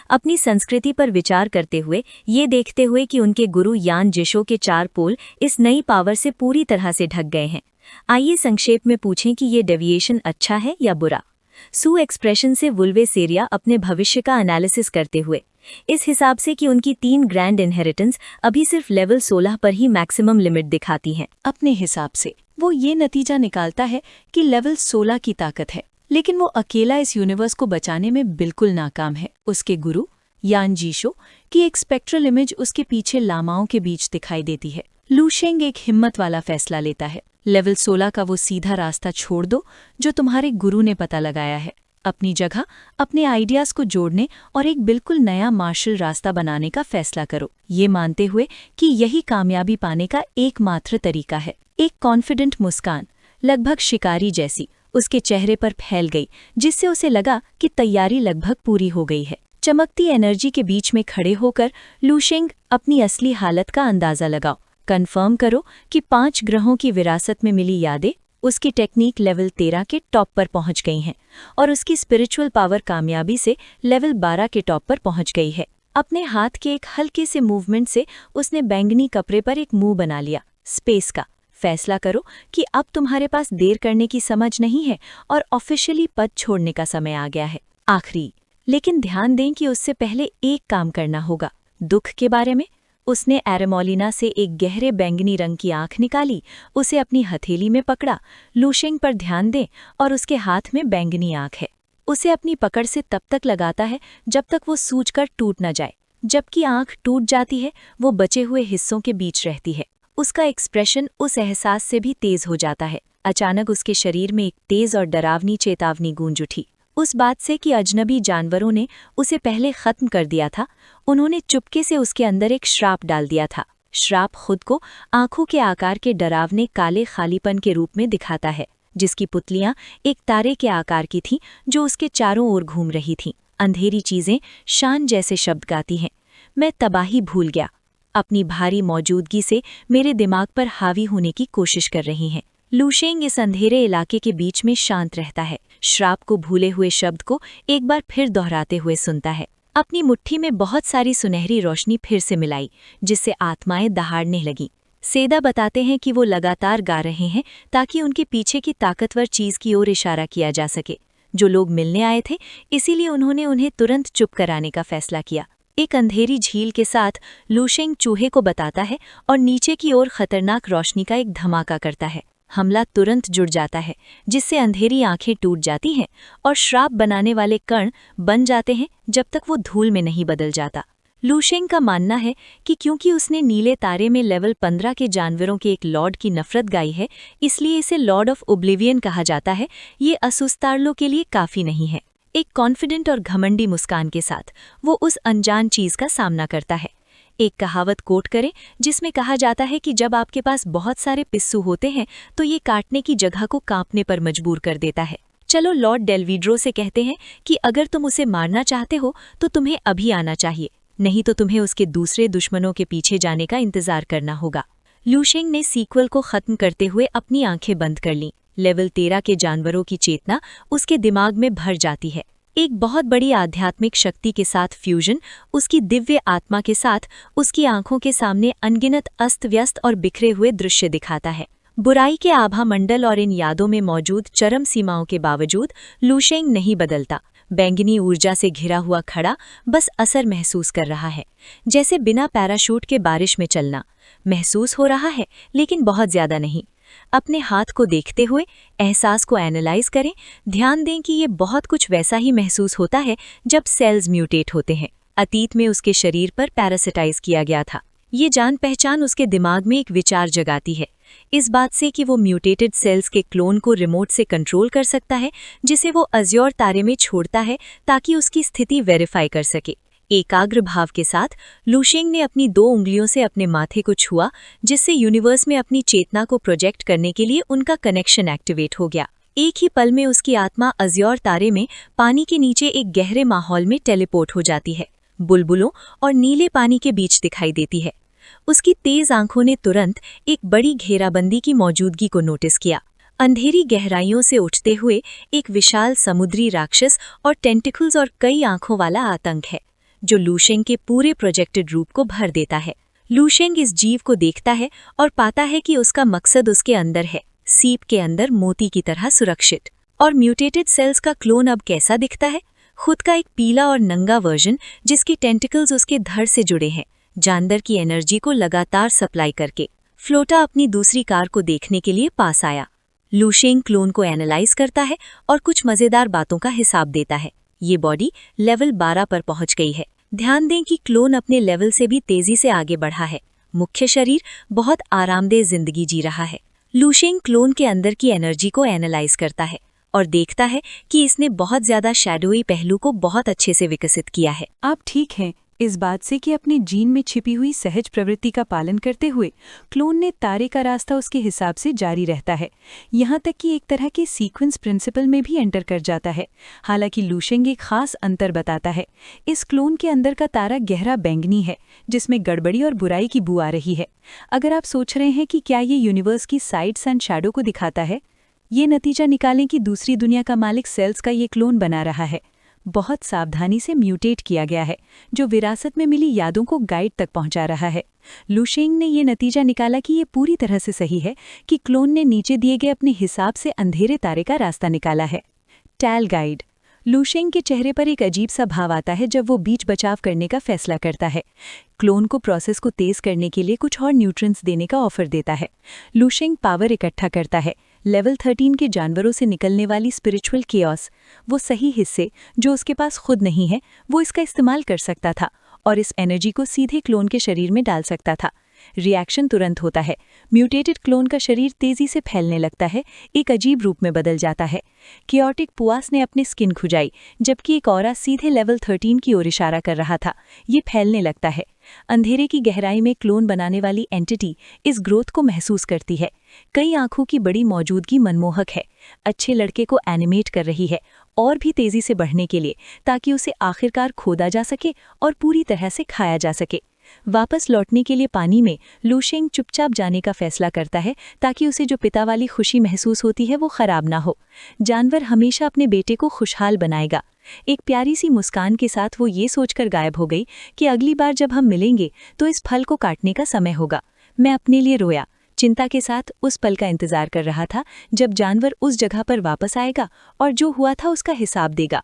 अपनी संस्कृति पर विचार करते हुए, ये देखते हुए कि उनके गुरु यान जिशो के 4 पोल इस नई पावर से पूरी तरह से ढक गए हैं, आइए संक्षेप में पूछें कि ये डेविएशन अच्छा है या बुरा। सू एक्सप्रेशन से वुल्वेसेरिया अपने भविष्य का एनालिसिस करते हुए, इस हिसाब से कि उनकी 3 ग्रैंड इनहेरिटेंस अभी सिर्फ लेवल 16 पर ही मैक्सिमम लिमिट दिखाती हैं। अपने हिसाब से वो ये नतीजा निकालता है कि लेवल 16 की ताकत है, लेकिन वो अकेला इस यूनिवर्स को बचाने में बिल्कुल नाकाम है। उसके गुरु यान जीशो की एक स्पेक्ट्रल इमेज उसके पीछे लामाओं के बीच दिखाई देती है। लुशेंग एक हिम्मत वाला फैसला लेता है। लेवल 16 का वो सीधा रास्ता छोड़ दो जो तुम्हारे गुरु ने पता लगाया है। अपनी जगह अपने आइडियाज को जोड़ने और एक बिल्कुल नया मार्शल रास्ता बनाने का फैसला करो, ये मानते हुए कि यही कामयाबी पाने का एकमात्र तरीका है। एक कॉन्फिडेंट मुस्कान, लगभग शिकारी जैसी, उसके चेहरे पर फैल गई, जिससे उसे लगा कि तैयारी लगभग पूरी हो गई है। चमकती एनर्जी के बीच में खड़े होकर लुशेंग अपनी असली हालत का अंदाजा लगाओ। कंफर्म करो कि 5 ग्रहों की विरासत में मिली यादें उसकी टेक्निक लेवल 13 के टॉप पर पहुंच गई हैं और उसकी स्पिरिचुअल पावर कामयाबी से लेवल 12 के टॉप पर पहुंच गई है। अपने हाथ के एक हल्के से मूवमेंट से उसने बैंगनी कपड़े पर एक मुंह बना लिया, स्पेस का। फैसला करो कि अब तुम्हारे पास देर करने की समझ नहीं है और ऑफिशियली पद छोड़ने का समय आ गया है। आखिरी, लेकिन ध्यान दें कि उससे पहले एक काम करना होगा, दुख के बारे में। उसने एरेमोलिना से एक गहरे बैंगनी रंग की आंख निकाली, उसे अपनी हथेली में पकड़ा। लुशेंग पर ध्यान दें और उसके हाथ में बैंगनी आंख है। उसे अपनी पकड़ से तब तक लगाता है जब तक वो सूजकर टूट न जाए। जबकि आंख टूट जाती है, वो बचे हुए हिस्सों के बीच रहती है। उसका एक्सप्रेशन उस एहसास से भी तेज हो जाता है। अचानक उसके शरीर में एक तेज और डरावनी चेतावनी गूंज उठी, उस बात से कि अजनबी जानवरों ने उसे पहले खत्म कर दिया था। उन्होंने चुपके से उसके अंदर एक श्राप डाल दिया था। श्राप खुद को आंखों के आकार के डरावने काले खालीपन के रूप में दिखाता है, जिसकी पुतलियां एक तारे के आकार की थीं जो उसके चारों ओर घूम रही थीं। अंधेरी चीजें शान जैसे शब्द गाती हैं, मैं तबाही भूल गया, अपनी भारी मौजूदगी से मेरे दिमाग पर हावी होने की कोशिश कर रही हैं। लुशेंग इस अंधेरे इलाके के बीच में शांत रहता है, श्राप को भूले हुए शब्द को एक बार फिर दोहराते हुए सुनता है। अपनी मुट्ठी में बहुत सारी सुनहरी रोशनी फिर से मिलाई, जिससे आत्माएं दहाड़ने लगीं। सेदा बताते हैं कि वो लगातार गा रहे हैं ताकि उनके पीछे की ताकतवर चीज की ओर इशारा किया जा सके। जो लोग मिलने आए थे, इसीलिए उन्होंने उन्हें तुरंत चुप कराने का फैसला किया। एक अंधेरी झील के साथ लुशेंग चूहे को बताता है और नीचे की ओर खतरनाक रोशनी का एक धमाका करता है। हमला तुरंत जुड़ जाता है, जिससे अंधेरी आंखें टूट जाती हैं और श्राप बनाने वाले कण बन जाते हैं जब तक वो धूल में नहीं बदल जाता। लुशेंग का मानना है कि क्योंकि उसने नीले तारे में लेवल 15 के जानवरों के एक लॉर्ड की नफरत गाई है, इसलिए इसे लॉर्ड ऑफ ओब्लिवियन कहा जाता है। ये असुस्तारलों के लिए काफी नहीं है। एक कॉन्फिडेंट और घमंडी मुस्कान के साथ वो उस अनजान चीज का सामना करता है। एक कहावत कोट करें जिसमें कहा जाता है कि जब आपके पास बहुत सारे पिस्सू होते हैं तो ये काटने की जगह को कांपने पर मजबूर कर देता है। चलो लॉर्ड डेलविड्रो से कहते हैं कि अगर तुम उसे मारना चाहते हो तो तुम्हें अभी आना चाहिए, नहीं तो तुम्हें उसके दूसरे दुश्मनों के पीछे जाने का इंतजार करना होगा। लुशेंग ने सीक्वल को खत्म करते हुए अपनी आंखें बंद कर लीं। लेवल 13 के जानवरों की चेतना उसके दिमाग में भर जाती है। एक बहुत बड़ी आध्यात्मिक शक्ति के साथ फ्यूजन उसकी दिव्य आत्मा के साथ उसकी आंखों के सामने अनगिनत अस्त व्यस्त और बिखरे हुए दृश्य दिखाता है। बुराई के आभा मंडल और इन यादों में मौजूद चरम सीमाओं के बावजूद लुशेंग नहीं बदलता। बैंगनी ऊर्जा से घिरा हुआ खड़ा बस असर महसूस कर रहा है, जैसे बिना पैराशूट के बारिश में चलना। महसूस हो रहा है, लेकिन बहुत ज्यादा नहीं। अपने हाथ को देखते हुए एहसास को एनालाइज करें। ध्यान दें कि ये बहुत कुछ वैसा ही महसूस होता है जब सेल्स म्यूटेट होते हैं। अतीत में उसके शरीर पर पैरासिटाइज किया गया था। ये जान पहचान उसके दिमाग में एक विचार जगाती है, इस बात से कि वो म्यूटेटेड सेल्स के क्लोन को रिमोट से कंट्रोल कर सकता है, जिसे वो अज्योर तारे में छोड़ता है ताकि उसकी स्थिति वेरीफाई कर सके। एकाग्र भाव के साथ लुशेंग ने अपनी 2 उंगलियों से अपने माथे को छुआ, जिससे यूनिवर्स में अपनी चेतना को प्रोजेक्ट करने के लिए उनका कनेक्शन एक्टिवेट हो गया। एक ही पल में उसकी आत्मा अज्योर तारे में पानी के नीचे एक गहरे माहौल में टेलीपोर्ट हो जाती है, बुलबुलों और नीले पानी के बीच दिखाई देती है। उसकी तेज आंखों ने तुरंत एक बड़ी घेराबंदी की मौजूदगी को नोटिस किया। अंधेरी गहराइयों से उठते हुए एक विशाल समुद्री राक्षस और टेंटिकल्स और कई आंखों वाला आतंक है जो लूशेंग के पूरे प्रोजेक्टेड रूप को भर देता है। लूशेंग इस जीव को देखता है और पाता है कि उसका मकसद उसके अंदर है, सीप के अंदर मोती की तरह सुरक्षित। और म्यूटेटेड सेल्स का क्लोन अब कैसा दिखता है? खुद का एक पीला और नंगा वर्जन जिसके टेंटिकल्स उसके धड़ से जुड़े हैं, जानवर की एनर्जी को लगातार सप्लाई करके। फ्लोटा अपनी दूसरी कार को देखने के लिए पास आया। लूशेंग क्लोन को एनालाइज करता है और कुछ मजेदार बातों का हिसाब देता है। ये बॉडी लेवल 12 पर पहुंच गई है। ध्यान दें कि क्लोन अपने लेवल से भी तेजी से आगे बढ़ा है। मुख्य शरीर बहुत आरामदेह जिंदगी जी रहा है। लूशेंग क्लोन के अंदर की एनर्जी को एनालाइज करता है और देखता है कि इसने बहुत ज्यादा शैडोई पहलू को बहुत अच्छे से विकसित किया है। आप ठीक हैं इस बात से कि अपने जीन में छिपी हुई सहज प्रवृत्ति का पालन करते हुए क्लोन ने तारे का रास्ता उसके हिसाब से जारी रहता है, यहाँ तक कि एक तरह के सीक्वेंस प्रिंसिपल में भी एंटर कर जाता है। हालांकि लूशेंग एक खास अंतर बताता है। इस क्लोन के अंदर का तारा गहरा बैंगनी है जिसमें गड़बड़ी और बुराई की बू आ रही है। अगर आप सोच रहे हैं कि क्या ये यूनिवर्स की साइड्स एंड शैडो को दिखाता है, ये नतीजा निकालें कि दूसरी दुनिया का मालिक सेल्स का ये क्लोन बना रहा है। बहुत सावधानी से म्यूटेट किया गया है जो विरासत में मिली यादों को गाइड तक पहुंचा रहा है। लूशेंग ने ये नतीजा निकाला कि ये पूरी तरह से सही है कि क्लोन ने नीचे दिए गए अपने हिसाब से अंधेरे तारे का रास्ता निकाला है। Tail guide. लूशेंग के चेहरे पर एक अजीब सा भाव आता है जब वो बीच बचाव करने का फैसला करता है। क्लोन को प्रोसेस को तेज करने के लिए कुछ और न्यूट्रिएंट्स देने का ऑफर देता है। लूशेंग पावर इकट्ठा करता है। लेवल 13 के जानवरों से निकलने वाली स्पिरिचुअल केओस, वो सही हिस्से जो उसके पास खुद नहीं है, वो इसका इस्तेमाल कर सकता था और इस एनर्जी को सीधे क्लोन के शरीर में डाल सकता था। रिएक्शन तुरंत होता है। म्यूटेटेड क्लोन का शरीर तेजी से फैलने लगता है, एक अजीब रूप में बदल जाता है। कियोटिक पुआस ने अपनी स्किन खुजाई जबकि एक औरा सीधे लेवल 13 की ओर इशारा कर रहा था। ये फैलने लगता है। अंधेरे की गहराई में क्लोन बनाने वाली एंटिटी इस ग्रोथ को महसूस करती है। कई आंखों की बड़ी मौजूदगी मनमोहक है। अच्छे लड़के को एनिमेट कर रही है और भी तेजी से बढ़ने के लिए, ताकि उसे आखिरकार खोदा जा सके और पूरी तरह से खाया जा सके। वापस लौटने के लिए पानी में लूशेंग चुपचाप जाने का फैसला करता है ताकि उसे जो पिता वाली खुशी महसूस होती है वो खराब ना हो। जानवर हमेशा अपने बेटे को खुशहाल बनाएगा। एक प्यारी सी मुस्कान के साथ वो ये सोचकर गायब हो गई कि अगली बार जब हम मिलेंगे तो इस फल को काटने का समय होगा। मैं अपने लिए रोया, चिंता के साथ उस पल का इंतजार कर रहा था जब जानवर उस जगह पर वापस आएगा और जो हुआ था उसका हिसाब देगा।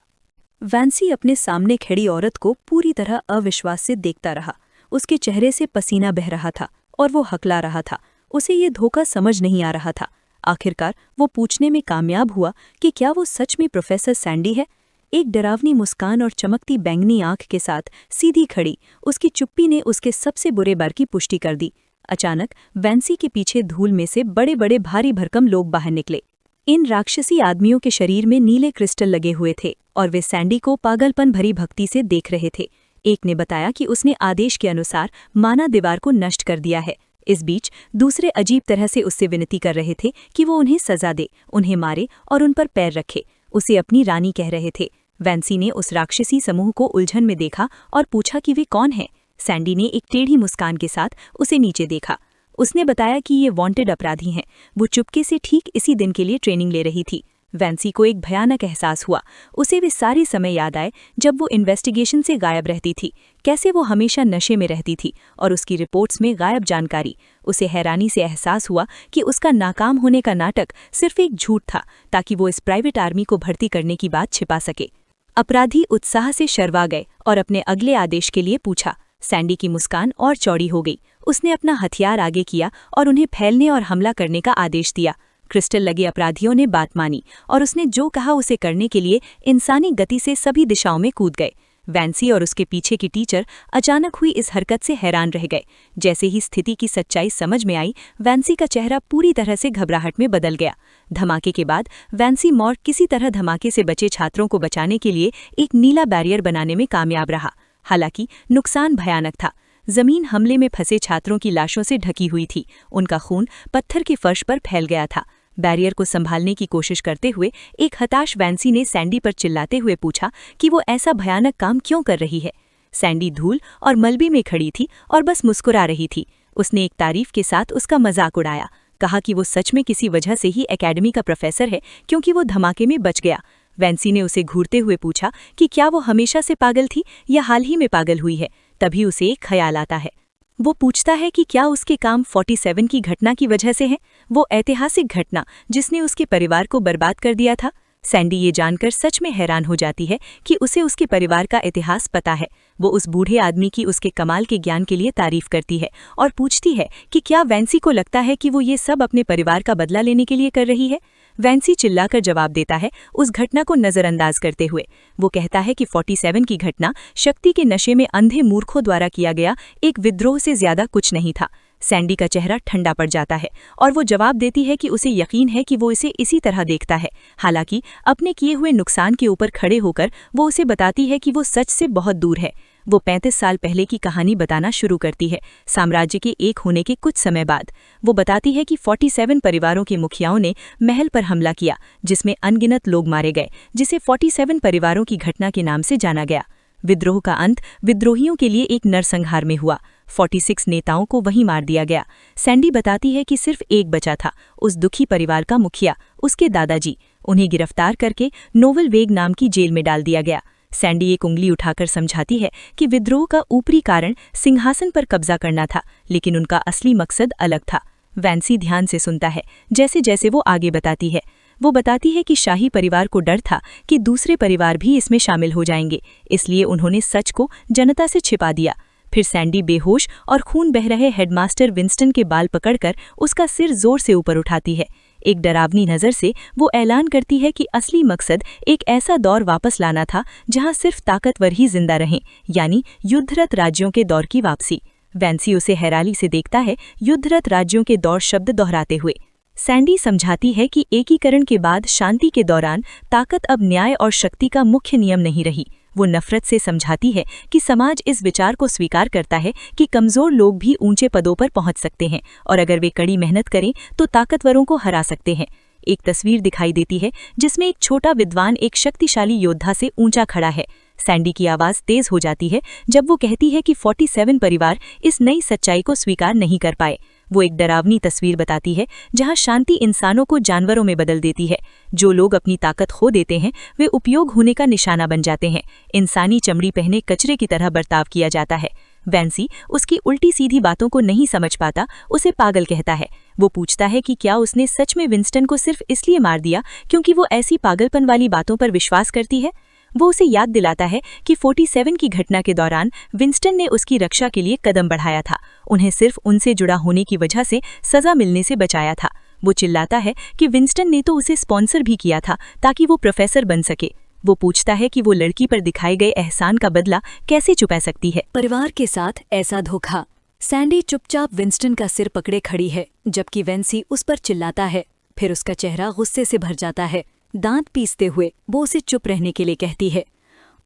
वैंसी अपने सामने खड़ी औरत को पूरी तरह अविश्वास से देखता रहा। उसके चेहरे से पसीना बह रहा था और वो हकला रहा था। उसे ये धोखा समझ नहीं आ रहा था। आखिरकार वो पूछने में कामयाब हुआ कि क्या वो सच में प्रोफेसर सैंडी है। एक डरावनी मुस्कान और चमकती बैंगनी आंख के साथ सीधी खड़ी उसकी चुप्पी ने उसके सबसे बुरे बार की पुष्टि कर दी। अचानक वैंसी के पीछे धूल में से बड़े बड़े भारी भरकम लोग बाहर निकले। इन राक्षसी आदमियों के शरीर में नीले क्रिस्टल लगे हुए थे और वे सैंडी को पागलपन भरी भक्ति से देख रहे थे। एक ने बताया कि उसने आदेश के अनुसार माना दीवार को नष्ट कर दिया है। इस बीच दूसरे अजीब तरह से उससे विनती कर रहे थे कि वो उन्हें सजा दे, उन्हें मारे और उन पर पैर रखे। उसे अपनी रानी कह रहे थे। वैंसी ने उस राक्षसी समूह को उलझन में देखा और पूछा कि वे कौन हैं। सैंडी ने एक टेढ़ी मुस्कान के साथ उसे नीचे देखा। उसने बताया कि ये वांटेड अपराधी हैं। वो चुपके से ठीक इसी दिन के लिए ट्रेनिंग ले रही थी। वैंसी को एक भयानक एहसास हुआ। उसे वे सारे समय याद आए जब वो इन्वेस्टिगेशन से गायब रहती थी, कैसे वो हमेशा नशे में रहती थी और उसकी रिपोर्ट्स में गायब जानकारी। उसे हैरानी से एहसास हुआ कि उसका नाकाम होने का नाटक सिर्फ एक झूठ था ताकि वो इस प्राइवेट आर्मी को भर्ती करने की बात छिपा सके। अपराधी उत्साह से शर्मा गए और अपने अगले आदेश के लिए पूछा। सैंडी की मुस्कान और चौड़ी हो गई। उसने अपना हथियार आगे किया और उन्हें फैलने और हमला करने का आदेश दिया। क्रिस्टल लगे अपराधियों ने बात मानी और उसने जो कहा उसे करने के लिए इंसानी गति से सभी दिशाओं में कूद गए। वैंसी और उसके पीछे की टीचर अचानक हुई इस हरकत से हैरान रह गए। जैसे ही स्थिति की सच्चाई समझ में आई, वैंसी का चेहरा पूरी तरह से घबराहट में बदल गया। धमाके के बाद वैंसी मॉर्ग किसी तरह धमाके से बचे छात्रों को बचाने के लिए एक नीला बैरियर बनाने में कामयाब रहा। हालांकि नुकसान भयानक था। जमीन हमले में फंसे छात्रों की लाशों से ढकी हुई थी। उनका खून पत्थर के फर्श पर फैल गया था। बैरियर को संभालने की कोशिश करते हुए एक हताश वैंसी ने सैंडी पर चिल्लाते हुए पूछा कि वो ऐसा भयानक काम क्यों कर रही है। सैंडी धूल और मलबे में खड़ी थी और बस मुस्कुरा रही थी। उसने एक तारीफ के साथ उसका मजाक उड़ाया। कहा कि वो सच में किसी वजह से ही एकेडमी का प्रोफेसर है, क्योंकि वो धमाके में बच गया। वैंसी ने उसे घूरते हुए पूछा कि क्या वो हमेशा से पागल थी या हाल ही में पागल हुई है। तभी उसे एक ख्याल आता है। वो पूछता है कि क्या उसके काम 47 की घटना की वजह से है, वो ऐतिहासिक घटना जिसने उसके परिवार को बर्बाद कर दिया था। सैंडी ये जानकर सच में हैरान हो जाती है कि उसे उसके परिवार का इतिहास पता है। वो उस बूढ़े आदमी की उसके कमाल के ज्ञान के लिए तारीफ करती है और पूछती है कि क्या वैंसी को लगता है कि वो ये सब अपने परिवार का बदला लेने के लिए कर रही है। वैंसी चिल्लाकर जवाब देता है, उस घटना को नज़रअंदाज करते हुए। वो कहता है कि 47 की घटना शक्ति के नशे में अंधे मूर्खों द्वारा किया गया एक विद्रोह से ज्यादा कुछ नहीं था। सैंडी का चेहरा ठंडा पड़ जाता है और वो जवाब देती है कि उसे यकीन है कि वो इसे इसी तरह देखता है। हालांकि अपने किए हुए नुकसान के ऊपर खड़े होकर वो उसे बताती है कि वो सच से बहुत दूर है। वो 35 साल पहले की कहानी बताना शुरू करती है, साम्राज्य के एक होने के कुछ समय बाद। वो बताती है कि 47 परिवारों के मुखियाओं ने महल पर हमला किया, जिसमें अनगिनत लोग मारे गए, जिसे 47 परिवारों की घटना के नाम से जाना गया। विद्रोह का अंत विद्रोहियों के लिए एक नरसंहार में हुआ। 46 नेताओं को वहीं मार दिया गया। सैंडी बताती है कि सिर्फ एक बचा था, उस दुखी परिवार का मुखिया, उसके दादाजी। उन्हें गिरफ्तार करके नोवेल वेग नाम की जेल में डाल दिया गया। सैंडी एक उंगली उठाकर समझाती है कि विद्रोह का ऊपरी कारण सिंहासन पर कब्जा करना था, लेकिन उनका असली मकसद अलग था। वैंसी ध्यान से सुनता है जैसे जैसे वो आगे बताती है। वो बताती है कि शाही परिवार को डर था कि दूसरे परिवार भी इसमें शामिल हो जाएंगे, इसलिए उन्होंने सच को जनता से छिपा दिया। फिर सैंडी बेहोश और खून बह रहे हेडमास्टर विंस्टन के बाल पकड़कर उसका सिर जोर से ऊपर उठाती है। एक डरावनी नज़र से वो ऐलान करती है कि असली मकसद एक ऐसा दौर वापस लाना था जहां सिर्फ ताकतवर ही जिंदा रहें, यानी युद्धरत राज्यों के दौर की वापसी। वैंसी उसे हैरानी से देखता है, युद्धरत राज्यों के दौर शब्द दोहराते हुए। सैंडी समझाती है कि एकीकरण के बाद शांति के दौरान ताकत अब न्याय और शक्ति का मुख्य नियम नहीं रही। वो नफरत से समझाती है कि समाज इस विचार को स्वीकार करता है कि कमजोर लोग भी ऊंचे पदों पर पहुंच सकते हैं और अगर वे कड़ी मेहनत करें तो ताकतवरों को हरा सकते हैं। एक तस्वीर दिखाई देती है जिसमें एक छोटा विद्वान एक शक्तिशाली योद्धा से ऊंचा खड़ा है। सैंडी की आवाज़ तेज हो जाती है जब वो कहती है कि 47 परिवार इस नई सच्चाई को स्वीकार नहीं कर पाए। वो एक डरावनी तस्वीर बताती है जहां शांति इंसानों को जानवरों में बदल देती है। जो लोग अपनी ताकत खो देते हैं वे उपयोग होने का निशाना बन जाते हैं। इंसानी चमड़ी पहने कचरे की तरह बर्ताव किया जाता है। वैंसी उसकी उल्टी सीधी बातों को नहीं समझ पाता, उसे पागल कहता है। वो पूछता है कि क्या उसने सच में विंस्टन को सिर्फ इसलिए मार दिया क्योंकि वो ऐसी पागलपन वाली बातों पर विश्वास करती है। वो उसे याद दिलाता है कि 47 की घटना के दौरान विंस्टन ने उसकी रक्षा के लिए कदम बढ़ाया था। उन्हें सिर्फ उनसे जुड़ा होने की वजह से सजा मिलने से बचाया था। वो चिल्लाता है कि विंस्टन ने तो उसे स्पॉन्सर भी किया था ताकि वो प्रोफेसर बन सके। वो पूछता है कि वो लड़की पर दिखाए गए एहसान का बदला कैसे चुका सकती है। परिवार के साथ ऐसा धोखा। सैंडी चुपचाप विंस्टन का सिर पकड़े खड़ी है, जबकि वैंसी उस पर चिल्लाता है। फिर उसका चेहरा गुस्से से भर जाता है। दांत पीसते हुए वो उसे चुप रहने के लिए कहती है।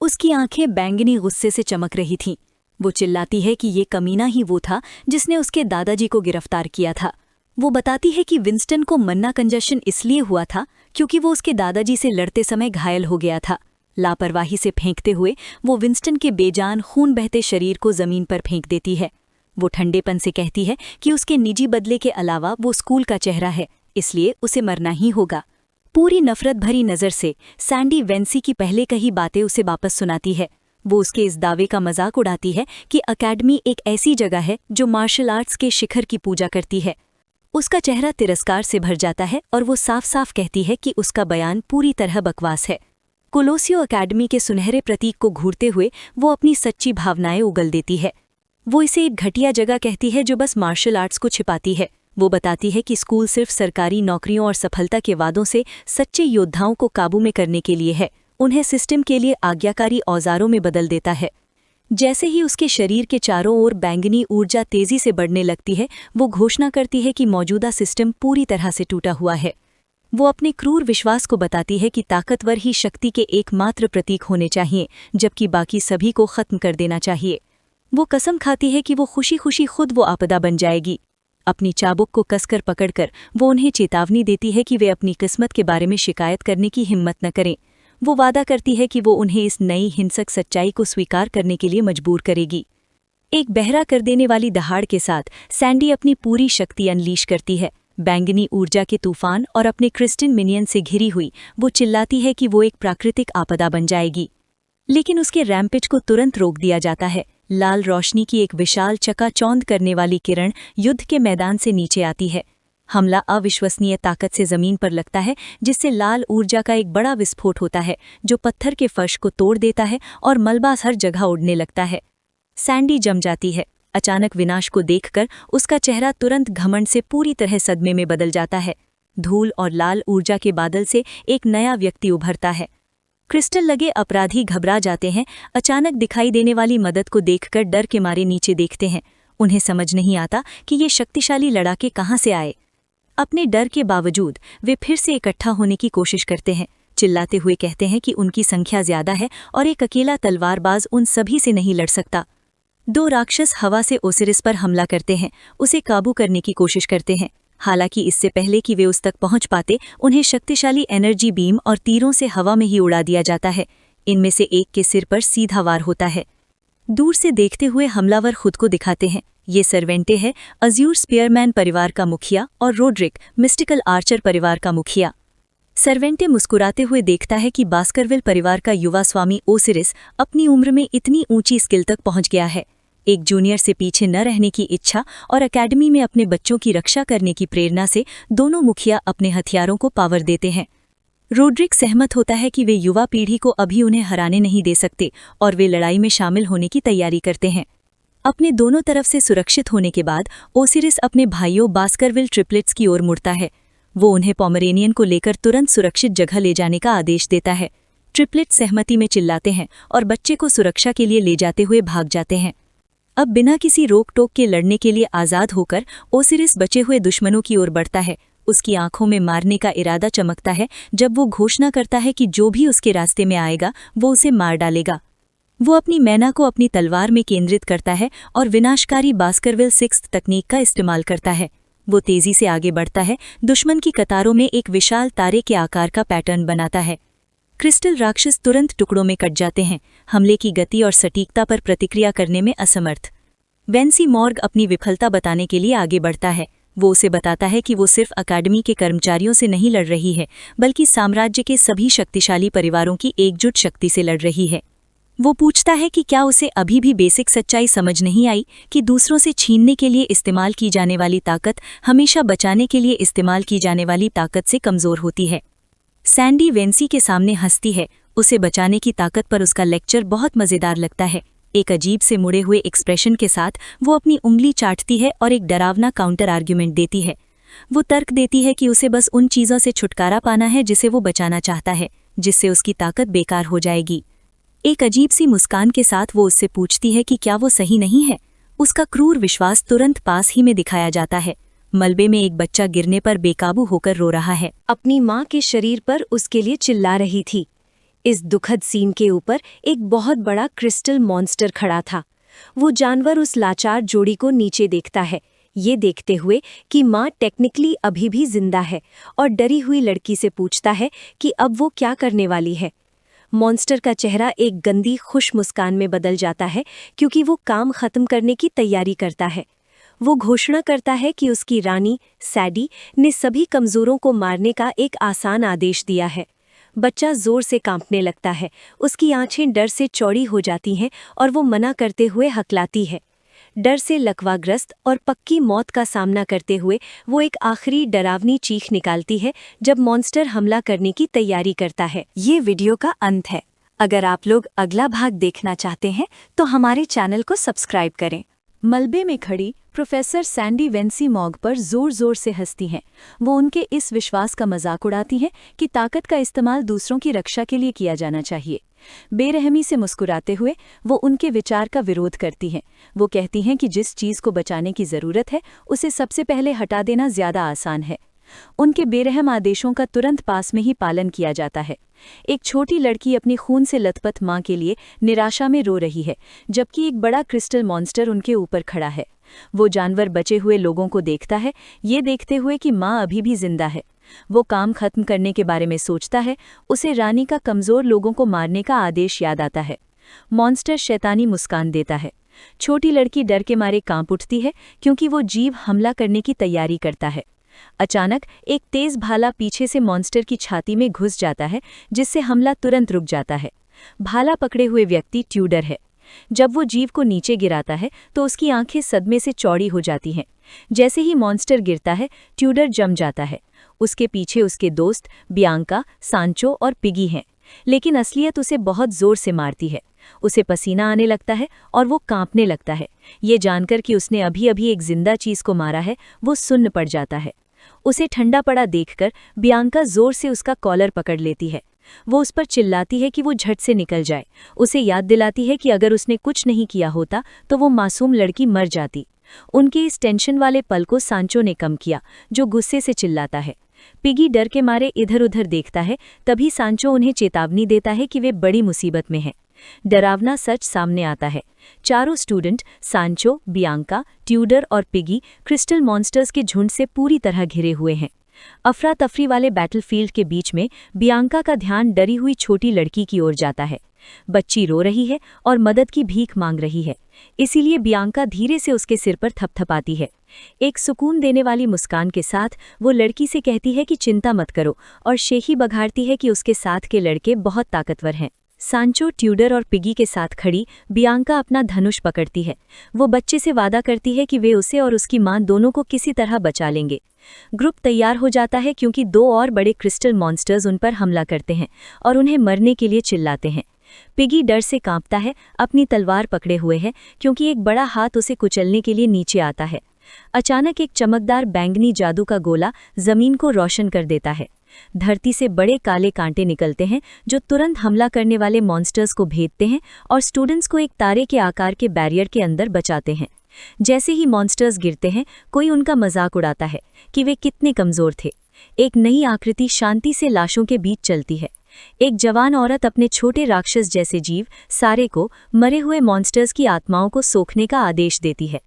उसकी आंखें बैंगनी गुस्से से चमक रही थीं। वो चिल्लाती है कि ये कमीना ही वो था जिसने उसके दादाजी को गिरफ्तार किया था। वो बताती है कि विंस्टन को मन्ना कंजशन इसलिए हुआ था क्योंकि वो उसके दादाजी से लड़ते समय घायल हो गया था। लापरवाही से फेंकते हुए वो विंस्टन के बेजान खून बहते शरीर को जमीन पर फेंक देती है। वो ठंडेपन से कहती है कि उसके निजी बदले के अलावा वो स्कूल का चेहरा है, इसलिए उसे मरना ही होगा। पूरी नफरत भरी नज़र से सैंडी वैंसी की पहले कही बातें उसे वापस सुनाती है। वो उसके इस दावे का मजाक उड़ाती है कि अकेडमी एक ऐसी जगह है जो मार्शल आर्ट्स के शिखर की पूजा करती है। उसका चेहरा तिरस्कार से भर जाता है और वो साफ साफ कहती है कि उसका बयान पूरी तरह बकवास है। कोलोसियो अकेडमी के सुनहरे प्रतीक को घूरते हुए वो अपनी सच्ची भावनाएं उगल देती है। वो इसे एक घटिया जगह कहती है जो बस मार्शल आर्ट्स को छिपाती है। वो बताती है कि स्कूल सिर्फ सरकारी नौकरियों और सफलता के वादों से सच्चे योद्धाओं को काबू में करने के लिए है, उन्हें सिस्टम के लिए आज्ञाकारी औजारों में बदल देता है। जैसे ही उसके शरीर के चारों ओर बैंगनी ऊर्जा तेजी से बढ़ने लगती है, वो घोषणा करती है कि मौजूदा सिस्टम पूरी तरह से टूटा हुआ है। वो अपने क्रूर विश्वास को बताती है कि ताकतवर ही शक्ति के एकमात्र प्रतीक होने चाहिए, जबकि बाकी सभी को खत्म कर देना चाहिए। वो कसम खाती है कि वो खुशी खुशी खुद वो आपदा बन जाएगी। अपनी चाबुक को कसकर पकड़कर वो उन्हें चेतावनी देती है कि वे अपनी किस्मत के बारे में शिकायत करने की हिम्मत न करें। वो वादा करती है कि वो उन्हें इस नई हिंसक सच्चाई को स्वीकार करने के लिए मजबूर करेगी। एक बहरा कर देने वाली दहाड़ के साथ सैंडी अपनी पूरी शक्ति अनलीश करती है। बैंगनी ऊर्जा के तूफान और अपने क्रिस्टन मिनियन से घिरी हुई वो चिल्लाती है कि वो एक प्राकृतिक आपदा बन जाएगी। लेकिन उसके रैम्पेज को तुरंत रोक दिया जाता है। लाल रोशनी की एक विशाल चकाचौंध करने वाली किरण युद्ध के मैदान से नीचे आती है। हमला अविश्वसनीय ताकत से जमीन पर लगता है, जिससे लाल ऊर्जा का एक बड़ा विस्फोट होता है जो पत्थर के फर्श को तोड़ देता है और मलबा हर जगह उड़ने लगता है। सैंडी जम जाती है। अचानक विनाश को देखकर उसका चेहरा तुरंत घमंड से पूरी तरह सदमे में बदल जाता है। धूल और लाल ऊर्जा के बादल से एक नया व्यक्ति उभरता है। क्रिस्टल लगे अपराधी घबरा जाते हैं। अचानक दिखाई देने वाली मदद को देखकर डर के मारे नीचे देखते हैं। उन्हें समझ नहीं आता कि ये शक्तिशाली लड़ाके कहाँ से आए। अपने डर के बावजूद वे फिर से इकट्ठा होने की कोशिश करते हैं। चिल्लाते हुए कहते हैं कि उनकी संख्या ज्यादा है और एक अकेला तलवारबाज उन सभी से नहीं लड़ सकता। दो राक्षस हवा से ओसिरिस पर हमला करते हैं, उसे काबू करने की कोशिश करते हैं। हालांकि इससे पहले कि वे उस तक पहुंच पाते, उन्हें शक्तिशाली एनर्जी बीम और तीरों से हवा में ही उड़ा दिया जाता है। इनमें से एक के सिर पर सीधा वार होता है। दूर से देखते हुए हमलावर खुद को दिखाते हैं। ये सर्वेंटे है, अज्यूर स्पीयरमैन परिवार का मुखिया और रोड्रिक मिस्टिकल आर्चर परिवार का मुखिया। सर्वेंटे मुस्कुराते हुए देखता है कि बास्करविल परिवार का युवा स्वामी ओसिरिस अपनी उम्र में इतनी ऊंची स्किल तक पहुंच गया है। एक जूनियर से पीछे न रहने की इच्छा और एकेडमी में अपने बच्चों की रक्षा करने की प्रेरणा से दोनों मुखिया अपने हथियारों को पावर देते हैं। रोड्रिक सहमत होता है कि वे युवा पीढ़ी को अभी उन्हें हराने नहीं दे सकते और वे लड़ाई में शामिल होने की तैयारी करते हैं। अपने दोनों तरफ से सुरक्षित होने के बाद ओसिरिस अपने भाइयों बास्करविल ट्रिपलेट्स की ओर मुड़ता है। वो उन्हें पोमरेनियन को लेकर तुरंत सुरक्षित जगह ले जाने का आदेश देता है। ट्रिपलेट सहमति में चिल्लाते हैं और बच्चे को सुरक्षा के लिए ले जाते हुए भाग जाते हैं। अब बिना किसी रोक टोक के लड़ने के लिए आज़ाद होकर ओसिरिस बचे हुए दुश्मनों की ओर बढ़ता है। उसकी आंखों में मारने का इरादा चमकता है जब वो घोषणा करता है कि जो भी उसके रास्ते में आएगा वो उसे मार डालेगा। वो अपनी मैना को अपनी तलवार में केंद्रित करता है और विनाशकारी बास्करविल 6 तकनीक का इस्तेमाल करता है। वो तेजी से आगे बढ़ता है, दुश्मन की कतारों में एक विशाल तारे के आकार का पैटर्न बनाता है। क्रिस्टल राक्षस तुरंत टुकड़ों में कट जाते हैं, हमले की गति और सटीकता पर प्रतिक्रिया करने में असमर्थ। वेंसी मॉर्ग अपनी विफलता बताने के लिए आगे बढ़ता है। वो उसे बताता है कि वो सिर्फ अकादमी के कर्मचारियों से नहीं लड़ रही है, बल्कि साम्राज्य के सभी शक्तिशाली परिवारों की एकजुट शक्ति से लड़ रही है। वो पूछता है कि क्या उसे अभी भी बेसिक सच्चाई समझ नहीं आई कि दूसरों से छीनने के लिए इस्तेमाल की जाने वाली ताकत हमेशा बचाने के लिए इस्तेमाल की जाने वाली ताकत से कमज़ोर होती है। सैंडी वेंसी के सामने हंसती है। उसे बचाने की ताकत पर उसका लेक्चर बहुत मज़ेदार लगता है। एक अजीब से मुड़े हुए एक्सप्रेशन के साथ वो अपनी उंगली चाटती है और एक डरावना काउंटर आर्ग्यूमेंट देती है। वो तर्क देती है कि उसे बस उन चीज़ों से छुटकारा पाना है जिसे वो बचाना चाहता है, जिससे उसकी ताकत बेकार हो जाएगी। एक अजीब सी मुस्कान के साथ वो उससे पूछती है कि क्या वो सही नहीं है। उसका क्रूर विश्वास तुरंत पास ही में दिखाया जाता है। मलबे में एक बच्चा गिरने पर बेकाबू होकर रो रहा है। अपनी माँ के शरीर पर उसके लिए चिल्ला रही थी। इस दुखद सीन के ऊपर एक बहुत बड़ा क्रिस्टल मॉन्स्टर खड़ा था। वो जानवर उस लाचार जोड़ी को नीचे देखता है, ये देखते हुए कि माँ टेक्निकली अभी भी जिंदा है, और डरी हुई लड़की से पूछता है कि अब वो क्या करने वाली है। मॉन्स्टर का चेहरा एक गंदी खुश मुस्कान में बदल जाता है क्योंकि वो काम खत्म करने की तैयारी करता है। वो घोषणा करता है कि उसकी रानी सैडी ने सभी कमजोरों को मारने का एक आसान आदेश दिया है। बच्चा जोर से कांपने लगता है, उसकी आंखें डर से चौड़ी हो जाती हैं और वो मना करते हुए हकलाती है। डर से लकवाग्रस्त और पक्की मौत का सामना करते हुए वो एक आखिरी डरावनी चीख निकालती है जब मॉन्स्टर हमला करने की तैयारी करता है। ये वीडियो का अंत है। अगर आप लोग अगला भाग देखना चाहते हैं तो हमारे चैनल को सब्सक्राइब करें। मलबे में खड़ी प्रोफेसर सैंडी वेंसी मॉर्ग पर जोर जोर से हंसती हैं। वो उनके इस विश्वास का मजाक उड़ाती हैं कि ताकत का इस्तेमाल दूसरों की रक्षा के लिए किया जाना चाहिए। बेरहमी से मुस्कुराते हुए वो उनके विचार का विरोध करती हैं। वो कहती हैं कि जिस चीज़ को बचाने की ज़रूरत है उसे सबसे पहले हटा देना ज़्यादा आसान है। उनके बेरहम आदेशों का तुरंत पास में ही पालन किया जाता है। एक छोटी लड़की अपनी खून से लथपथ माँ के लिए निराशा में रो रही है, जबकि एक बड़ा क्रिस्टल मॉन्स्टर उनके ऊपर खड़ा है। वो जानवर बचे हुए लोगों को देखता है, ये देखते हुए कि माँ अभी भी जिंदा है। वो काम खत्म करने के बारे में सोचता है। उसे रानी का कमज़ोर लोगों को मारने का आदेश याद आता है। मॉन्स्टर शैतानी मुस्कान देता है। छोटी लड़की डर के मारे कांप उठती है क्योंकि वो जीव हमला करने की तैयारी करता है। अचानक एक तेज भाला पीछे से मॉन्स्टर की छाती में घुस जाता है, जिससे हमला तुरंत रुक जाता है। भाला पकड़े हुए व्यक्ति ट्यूडर है। जब वो जीव को नीचे गिराता है तो उसकी आंखें सदमे से चौड़ी हो जाती हैं। जैसे ही मॉन्स्टर गिरता है, ट्यूडर जम जाता है। उसके पीछे उसके दोस्त बियांका, सांचो और पिगी हैं, लेकिन असलियत उसे बहुत जोर से मारती है। उसे पसीना आने लगता है और वो कांपने लगता है। ये जानकर कि उसने अभी अभी एक जिंदा चीज को मारा है, वो सुन्न पड़ जाता है। उसे ठंडा पड़ा देखकर बियांका जोर से उसका कॉलर पकड़ लेती है। वो उस पर चिल्लाती है कि वो झट से निकल जाए। उसे याद दिलाती है कि अगर उसने कुछ नहीं किया होता तो वो मासूम लड़की मर जाती। उनके इस टेंशन वाले पल को सांचो ने कम किया, जो गुस्से से चिल्लाता है। पिगी डर के मारे इधर उधर देखता है। तभी सांचो उन्हें चेतावनी देता है कि वे बड़ी मुसीबत में हैं। डरावना सच सामने आता है। चारों स्टूडेंट सांचो, बियांका, ट्यूडर और पिगी क्रिस्टल मॉन्स्टर्स के झुंड से पूरी तरह घिरे हुए हैं। अफरा तफरी वाले बैटलफील्ड के बीच में बियांका का ध्यान डरी हुई छोटी लड़की की ओर जाता है। बच्ची रो रही है और मदद की भीख मांग रही है, इसीलिए बियांका धीरे से उसके सिर पर थपथपाती है। एक सुकून देने वाली मुस्कान के साथ वो लड़की से कहती है कि चिंता मत करो, और शेखी बघाड़ती है कि उसके साथ के लड़के बहुत ताकतवर हैं। सांचो, ट्यूडर और पिगी के साथ खड़ी बियांका अपना धनुष पकड़ती है। वो बच्चे से वादा करती है कि वे उसे और उसकी मां दोनों को किसी तरह बचा लेंगे। ग्रुप तैयार हो जाता है क्योंकि 2 और बड़े क्रिस्टल मॉन्स्टर्स उन पर हमला करते हैं और उन्हें मरने के लिए चिल्लाते हैं। पिगी डर से कांपता है, अपनी तलवार पकड़े हुए है, क्योंकि एक बड़ा हाथ उसे कुचलने के लिए नीचे आता है। अचानक एक चमकदार बैंगनी जादू का गोला जमीन को रोशन कर देता है। धरती से बड़े काले कांटे निकलते हैं जो तुरंत हमला करने वाले मॉन्स्टर्स को भेदते हैं और स्टूडेंट्स को एक तारे के आकार के बैरियर के अंदर बचाते हैं। जैसे ही मॉन्स्टर्स गिरते हैं, कोई उनका मजाक उड़ाता है कि वे कितने कमजोर थे। एक नई आकृति शांति से लाशों के बीच चलती है। एक जवान औरत अपने छोटे राक्षस जैसे जीव सारे को मरे हुए मॉन्स्टर्स की आत्माओं को सोखने का आदेश देती है।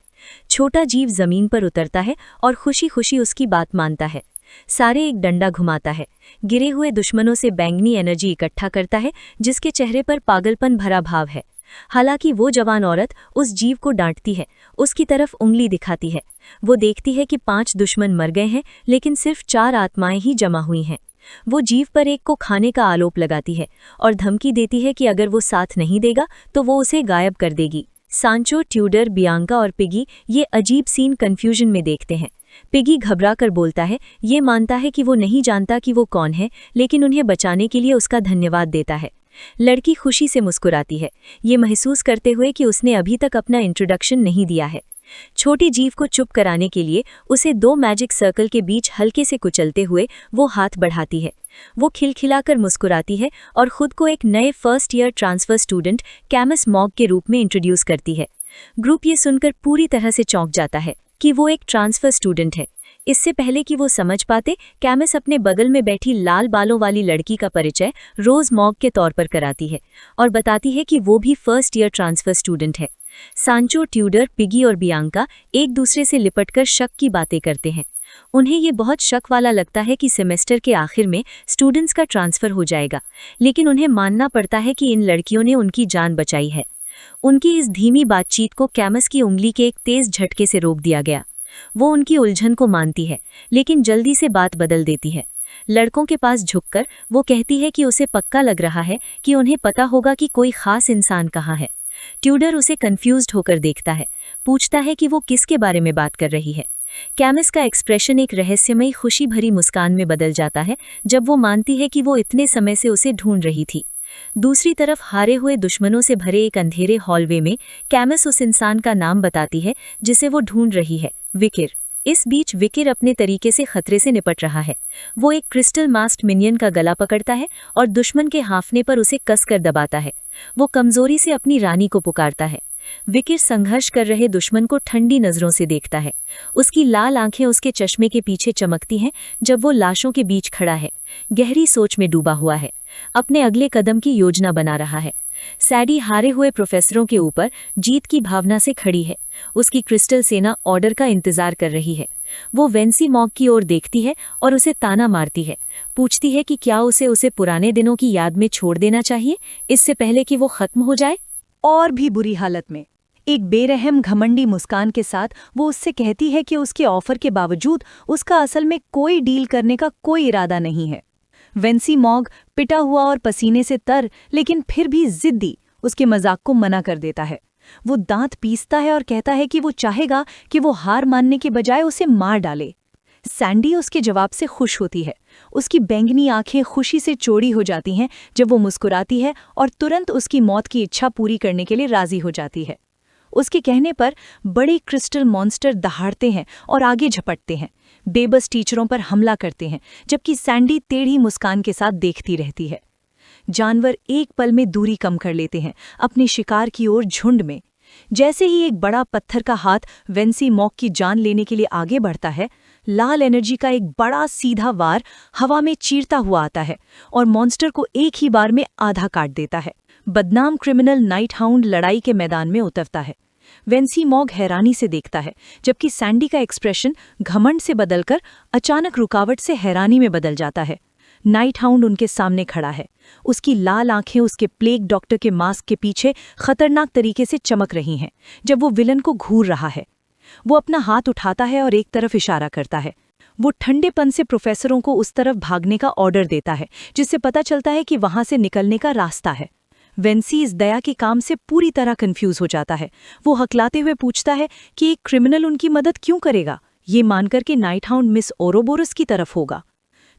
छोटा जीव जमीन पर उतरता है और खुशी खुशी उसकी बात मानता है। सारे एक डंडा घुमाता है, गिरे हुए दुश्मनों से बैंगनी एनर्जी इकट्ठा करता है, जिसके चेहरे पर पागलपन भरा भाव है। हालांकि वो जवान औरत उस जीव को डांटती है, उसकी तरफ उंगली दिखाती है। वो देखती है कि 5 दुश्मन मर गए हैं, लेकिन सिर्फ 4 आत्माएं ही जमा हुई हैं। वो जीव पर एक को खाने का आरोप लगाती है और धमकी देती है कि अगर वो साथ नहीं देगा तो वो उसे गायब कर देगी। सांचो, ट्यूडर, बियांका और पिगी ये अजीब सीन कंफ्यूजन में देखते हैं। पिगी घबरा कर बोलता है, ये मानता है कि वो नहीं जानता कि वो कौन है, लेकिन उन्हें बचाने के लिए उसका धन्यवाद देता है। लड़की खुशी से मुस्कुराती है, ये महसूस करते हुए कि उसने अभी तक अपना इंट्रोडक्शन नहीं दिया है। छोटी जीव को चुप कराने के लिए उसे 2 मैजिक सर्कल के बीच हल्के से कुचलते हुए वो हाथ बढ़ाती है। वो खिलखिलाकर मुस्कुराती है और खुद को एक नए first year transfer student कैमस Mog के रूप में इंट्रोड्यूस करती है। ग्रुप ये सुनकर पूरी तरह से चौंक जाता है कि वो एक ट्रांसफर स्टूडेंट है। इससे पहले कि वो समझ पाते, कैमस अपने बगल में बैठी लाल बालों वाली लड़की का परिचय रोज मॉग के तौर पर कराती है और बताती है कि वो भी फर्स्ट ईयर ट्रांसफर स्टूडेंट है। सांचो, ट्यूडर, पिगी और बियांका एक दूसरे से लिपटकर शक की बातें करते हैं। उन्हें ये बहुत शक वाला लगता है कि सेमेस्टर के आखिर में स्टूडेंट्स का ट्रांसफर हो जाएगा, लेकिन उन्हें मानना पड़ता है कि इन लड़कियों ने उनकी जान बचाई है। उनकी इस धीमी बातचीत को कैमस की उंगली के एक तेज झटके से रोक दिया गया। वो उनकी उलझन को मानती है, लेकिन जल्दी से बात बदल देती है। लड़कों के पास झुककर वो कहती है कि उसे पक्का लग रहा है कि उन्हें पता होगा कि कोई खास इंसान कहाँ है। ट्यूडर उसे कंफ्यूज्ड होकर देखता है, पूछता है कि वो किसके बारे में बात कर रही है। कैमस का एक्सप्रेशन एक रहस्यमयी खुशी भरी मुस्कान में बदल जाता है जब वो मानती है कि वो इतने समय से उसे ढूंढ रही थी। दूसरी तरफ हारे हुए दुश्मनों से भरे एक अंधेरे हॉलवे में कैमस उस इंसान का नाम बताती है जिसे वो ढूंढ रही है, विकिर। इस बीच विकिर अपने तरीके से खतरे से निपट रहा है। वो एक क्रिस्टल मास्क्ड मिनियन का गला पकड़ता है और दुश्मन के हांफने पर उसे कसकर दबाता है। वो कमजोरी से अपनी रानी को पुकारता है। विकिर संघर्ष कर रहे दुश्मन को ठंडी नजरों से देखता है। उसकी लाल आंखें उसके चश्मे के पीछे चमकती हैं जब वो लाशों के बीच खड़ा है, गहरी सोच में डूबा हुआ है, अपने अगले कदम की योजना बना रहा है। सैडी हारे हुए प्रोफेसरों के ऊपर जीत की भावना से खड़ी है। उसकी क्रिस्टल सेना ऑर्डर का इंतजार कर रही है। वो वेंसी मॉग की ओर देखती है और उसे ताना मारती है, पूछती है कि क्या उसे पुराने दिनों की याद में छोड़ देना चाहिए इससे पहले कि वो खत्म हो जाए। और भी बुरी हालत में एक बेरहम घमंडी मुस्कान के साथ वो उससे कहती है कि उसके ऑफर के बावजूद उसका असल में कोई डील करने का कोई इरादा नहीं है। वेंसी मॉग पिटा हुआ और पसीने से तर लेकिन फिर भी जिद्दी उसके मजाक को मना कर देता है। वो दांत पीसता है और कहता है कि वो चाहेगा कि वो हार मानने के बजाय उसे मार डाले। सैंडी उसके जवाब से खुश होती है। उसकी बैंगनी आंखें खुशी से चौड़ी हो जाती हैं जब वो मुस्कुराती है और तुरंत उसकी मौत की इच्छा पूरी करने के लिए राजी हो जाती है। उसके कहने पर बड़े क्रिस्टल मॉन्स्टर दहाड़ते हैं और आगे झपटते हैं, बेबस टीचरों पर हमला करते हैं, जबकि सैंडी टेढ़ी मुस्कान के साथ देखती रहती है। जानवर एक पल में दूरी कम कर लेते हैं अपने शिकार की ओर झुंड में। जैसे ही एक बड़ा पत्थर का हाथ वेंसी मॉग की जान लेने के लिए आगे बढ़ता है, लाल एनर्जी का एक बड़ा सीधा वार हवा में चीरता हुआ आता है और मॉन्स्टर को एक ही बार में आधा काट देता है। बदनाम क्रिमिनल नाइट हाउंड लड़ाई के मैदान में उतरता है। वेंसी मॉग हैरानी से देखता है, जबकि सैंडी का एक्सप्रेशन घमंड से बदलकर अचानक रुकावट से हैरानी में बदल जाता है। नाइट हाउंड उनके सामने खड़ा है। उसकी लाल आंखें उसके प्लेग डॉक्टर के मास्क के पीछे खतरनाक तरीके से चमक रही हैं जब वो विलन को घूर रहा है। वो अपना हाथ उठाता है और एक तरफ इशारा करता है। वो ठंडेपन से प्रोफेसरों को उस तरफ भागने का ऑर्डर देता है, जिससे पता चलता है कि वहां से निकलने का रास्ता है। वेंसी इस दया के काम से पूरी तरह कंफ्यूज हो जाता है। वो हकलाते हुए पूछता है कि एक क्रिमिनल उनकी मदद क्यों करेगा, ये मानकर कि नाइट हाउंड मिस ओरोबोरस की तरफ होगा।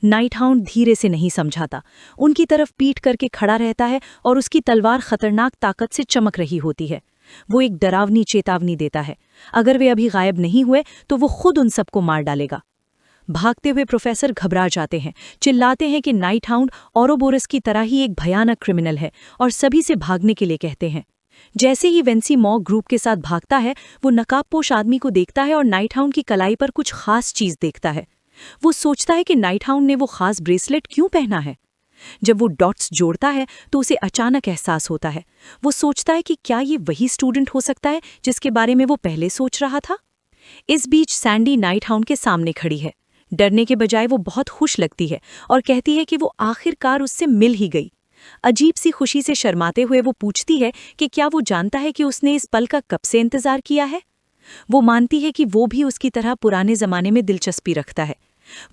नाइट हाउंड धीरे से नहीं समझाता, उनकी तरफ पीठ करके खड़ा रहता है और उसकी तलवार खतरनाक ताकत से चमक रही होती है। वो एक डरावनी चेतावनी देता है, अगर वे अभी गायब नहीं हुए तो वो खुद उन सबको मार डालेगा। भागते हुए प्रोफेसर घबरा जाते हैं, चिल्लाते हैं कि नाइट हाउंड ओरोबोरस की तरह ही एक भयानक क्रिमिनल है और सभी से भागने के लिए कहते हैं। जैसे ही वेंसी मॉग ग्रुप के साथ भागता है, वो नकाबपोश आदमी को देखता है और नाइट हाउंड की कलाई पर कुछ खास चीज देखता है। वो सोचता है कि नाइट हाउंड ने वो खास ब्रेसलेट क्यों पहना है। जब वो डॉट्स जोड़ता है तो उसे अचानक एहसास होता है। वो सोचता है कि क्या ये वही स्टूडेंट हो सकता है जिसके बारे में वो पहले सोच रहा था। इस बीच सैंडी नाइट हाउंड के सामने खड़ी है। डरने के बजाय वो बहुत खुश लगती है और कहती है कि वो आखिरकार उससे मिल ही गई। अजीब सी खुशी से शर्माते हुए वो पूछती है कि क्या वो जानता है कि उसने इस पल का कब से इंतजार किया है। वो मानती है कि वो भी उसकी तरह पुराने जमाने में दिलचस्पी रखता है।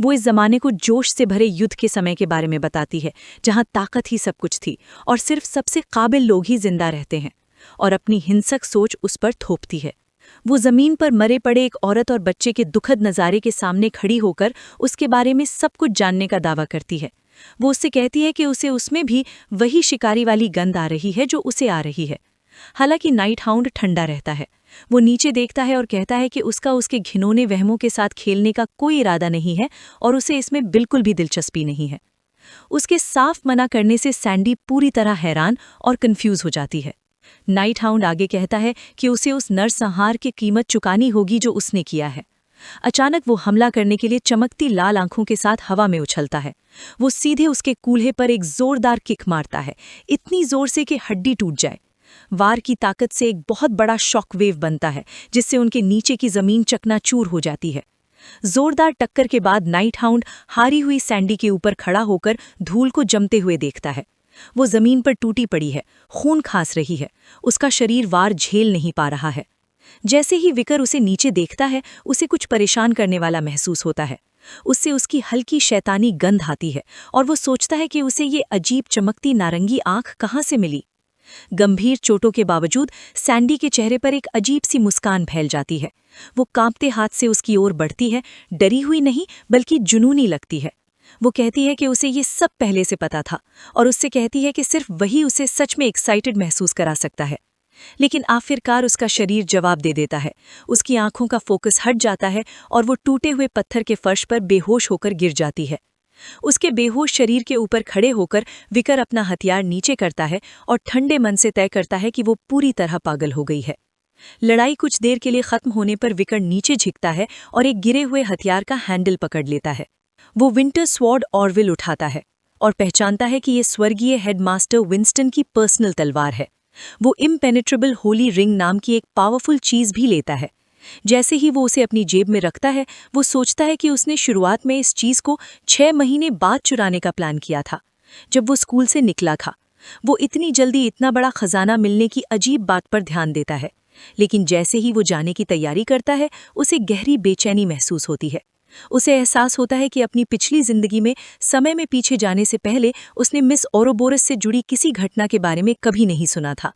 वो इस जमाने को जोश से भरे युद्ध के समय के बारे में बताती है, जहां ताकत ही सब कुछ थी और सिर्फ सबसे काबिल लोग ही जिंदा रहते हैं, और अपनी हिंसक सोच उस पर थोपती है। वो जमीन पर मरे पड़े एक औरत और बच्चे के दुखद नज़ारे के सामने खड़ी होकर उसके बारे में सब कुछ जानने का दावा करती है। वो उससे कहती है कि उसे उसमें भी वही शिकारी वाली गंध आ रही है जो उसे आ रही है। हालांकि नाइट हाउंड ठंडा रहता है। वो नीचे देखता है और कहता है कि उसका उसके घिनौने वहमों के साथ खेलने का कोई इरादा नहीं है और उसे इसमें बिल्कुल भी दिलचस्पी नहीं है। उसके साफ मना करने से सैंडी पूरी तरह हैरान और कंफ्यूज हो जाती है। नाइट हाउंड आगे कहता है कि उसे उस नरसंहार की कीमत चुकानी होगी जो उसने किया है। अचानक वो हमला करने के लिए चमकती लाल आंखों के साथ हवा में उछलता है। वो सीधे उसके कूल्हे पर एक जोरदार किक मारता है, इतनी जोर से कि हड्डी टूट जाए। वार की ताकत से एक बहुत बड़ा शॉक वेव बनता है, जिससे उनके नीचे की जमीन चकनाचूर हो जाती है। जोरदार टक्कर के बाद नाइट हाउंड हारी हुई सैंडी के ऊपर खड़ा होकर धूल को जमते हुए देखता है। वो जमीन पर टूटी पड़ी है, खून खास रही है, उसका शरीर वार झेल नहीं पा रहा है। जैसे ही विकर उसे नीचे देखता है, उसे कुछ परेशान करने वाला महसूस होता है। उससे उसकी हल्की शैतानी गंध आती है और वो सोचता है कि उसे ये अजीब चमकती नारंगी आंख कहाँ से मिली। गंभीर चोटों के बावजूद सैंडी के चेहरे पर एक अजीब सी मुस्कान फैल जाती है। वो कांपते हाथ से उसकी ओर बढ़ती है, डरी हुई नहीं बल्कि जुनूनी लगती है। वो कहती है कि उसे ये सब पहले से पता था और उससे कहती है कि सिर्फ वही उसे सच में एक्साइटेड महसूस करा सकता है। लेकिन आखिरकार उसका शरीर जवाब दे देता है। उसकी आंखों का फोकस हट जाता है और वो टूटे हुए पत्थर के फर्श पर बेहोश होकर गिर जाती है। उसके बेहोश शरीर के ऊपर खड़े होकर विकर अपना हथियार नीचे करता है और ठंडे मन से तय करता है कि वो पूरी तरह पागल हो गई है। लड़ाई कुछ देर के लिए खत्म होने पर विकर नीचे झुकता है और एक गिरे हुए हथियार का हैंडल पकड़ लेता है। वो विंटर स्वॉर्ड ऑरविल उठाता है और पहचानता है कि ये स्वर्गीय हेडमास्टर विंस्टन की पर्सनल तलवार है। वो इम्पेनेट्रेबल होली रिंग नाम की एक पावरफुल चीज भी लेता है। जैसे ही वो उसे अपनी जेब में रखता है, वो सोचता है कि उसने शुरुआत में इस चीज को 6 महीने बाद चुराने का प्लान किया था, जब वो स्कूल से निकला था। वो इतनी जल्दी इतना बड़ा खजाना मिलने की अजीब बात पर ध्यान देता है, लेकिन जैसे ही वो जाने की तैयारी करता है उसे गहरी बेचैनी महसूस होती है। उसे एहसास होता है कि अपनी पिछली जिंदगी में समय में पीछे जाने से पहले उसने मिस ओरोबोरस से जुड़ी किसी घटना के बारे में कभी नहीं सुना था।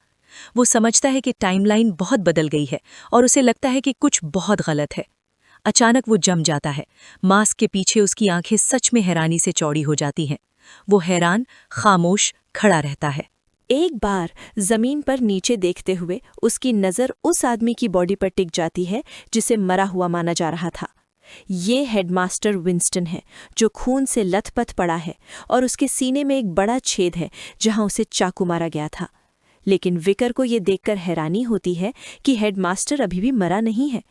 वो समझता है कि टाइमलाइन बहुत बदल गई है और उसे लगता है कि कुछ बहुत गलत है। अचानक वो जम जाता है। मास्क के पीछे उसकी आंखें सच में हैरानी से चौड़ी हो जाती हैं। वो हैरान, खामोश खड़ा रहता है। एक बार जमीन पर नीचे देखते हुए उसकी नज़र उस आदमी की बॉडी पर टिक जाती है जिसे मरा हुआ माना जा रहा था। ये हेडमास्टर विंस्टन है, जो खून से लथपथ पड़ा है और उसके सीने में एक बड़ा छेद है जहां उसे चाकू मारा गया था। लेकिन विकर को ये देखकर हैरानी होती है कि हेडमास्टर अभी भी मरा नहीं है।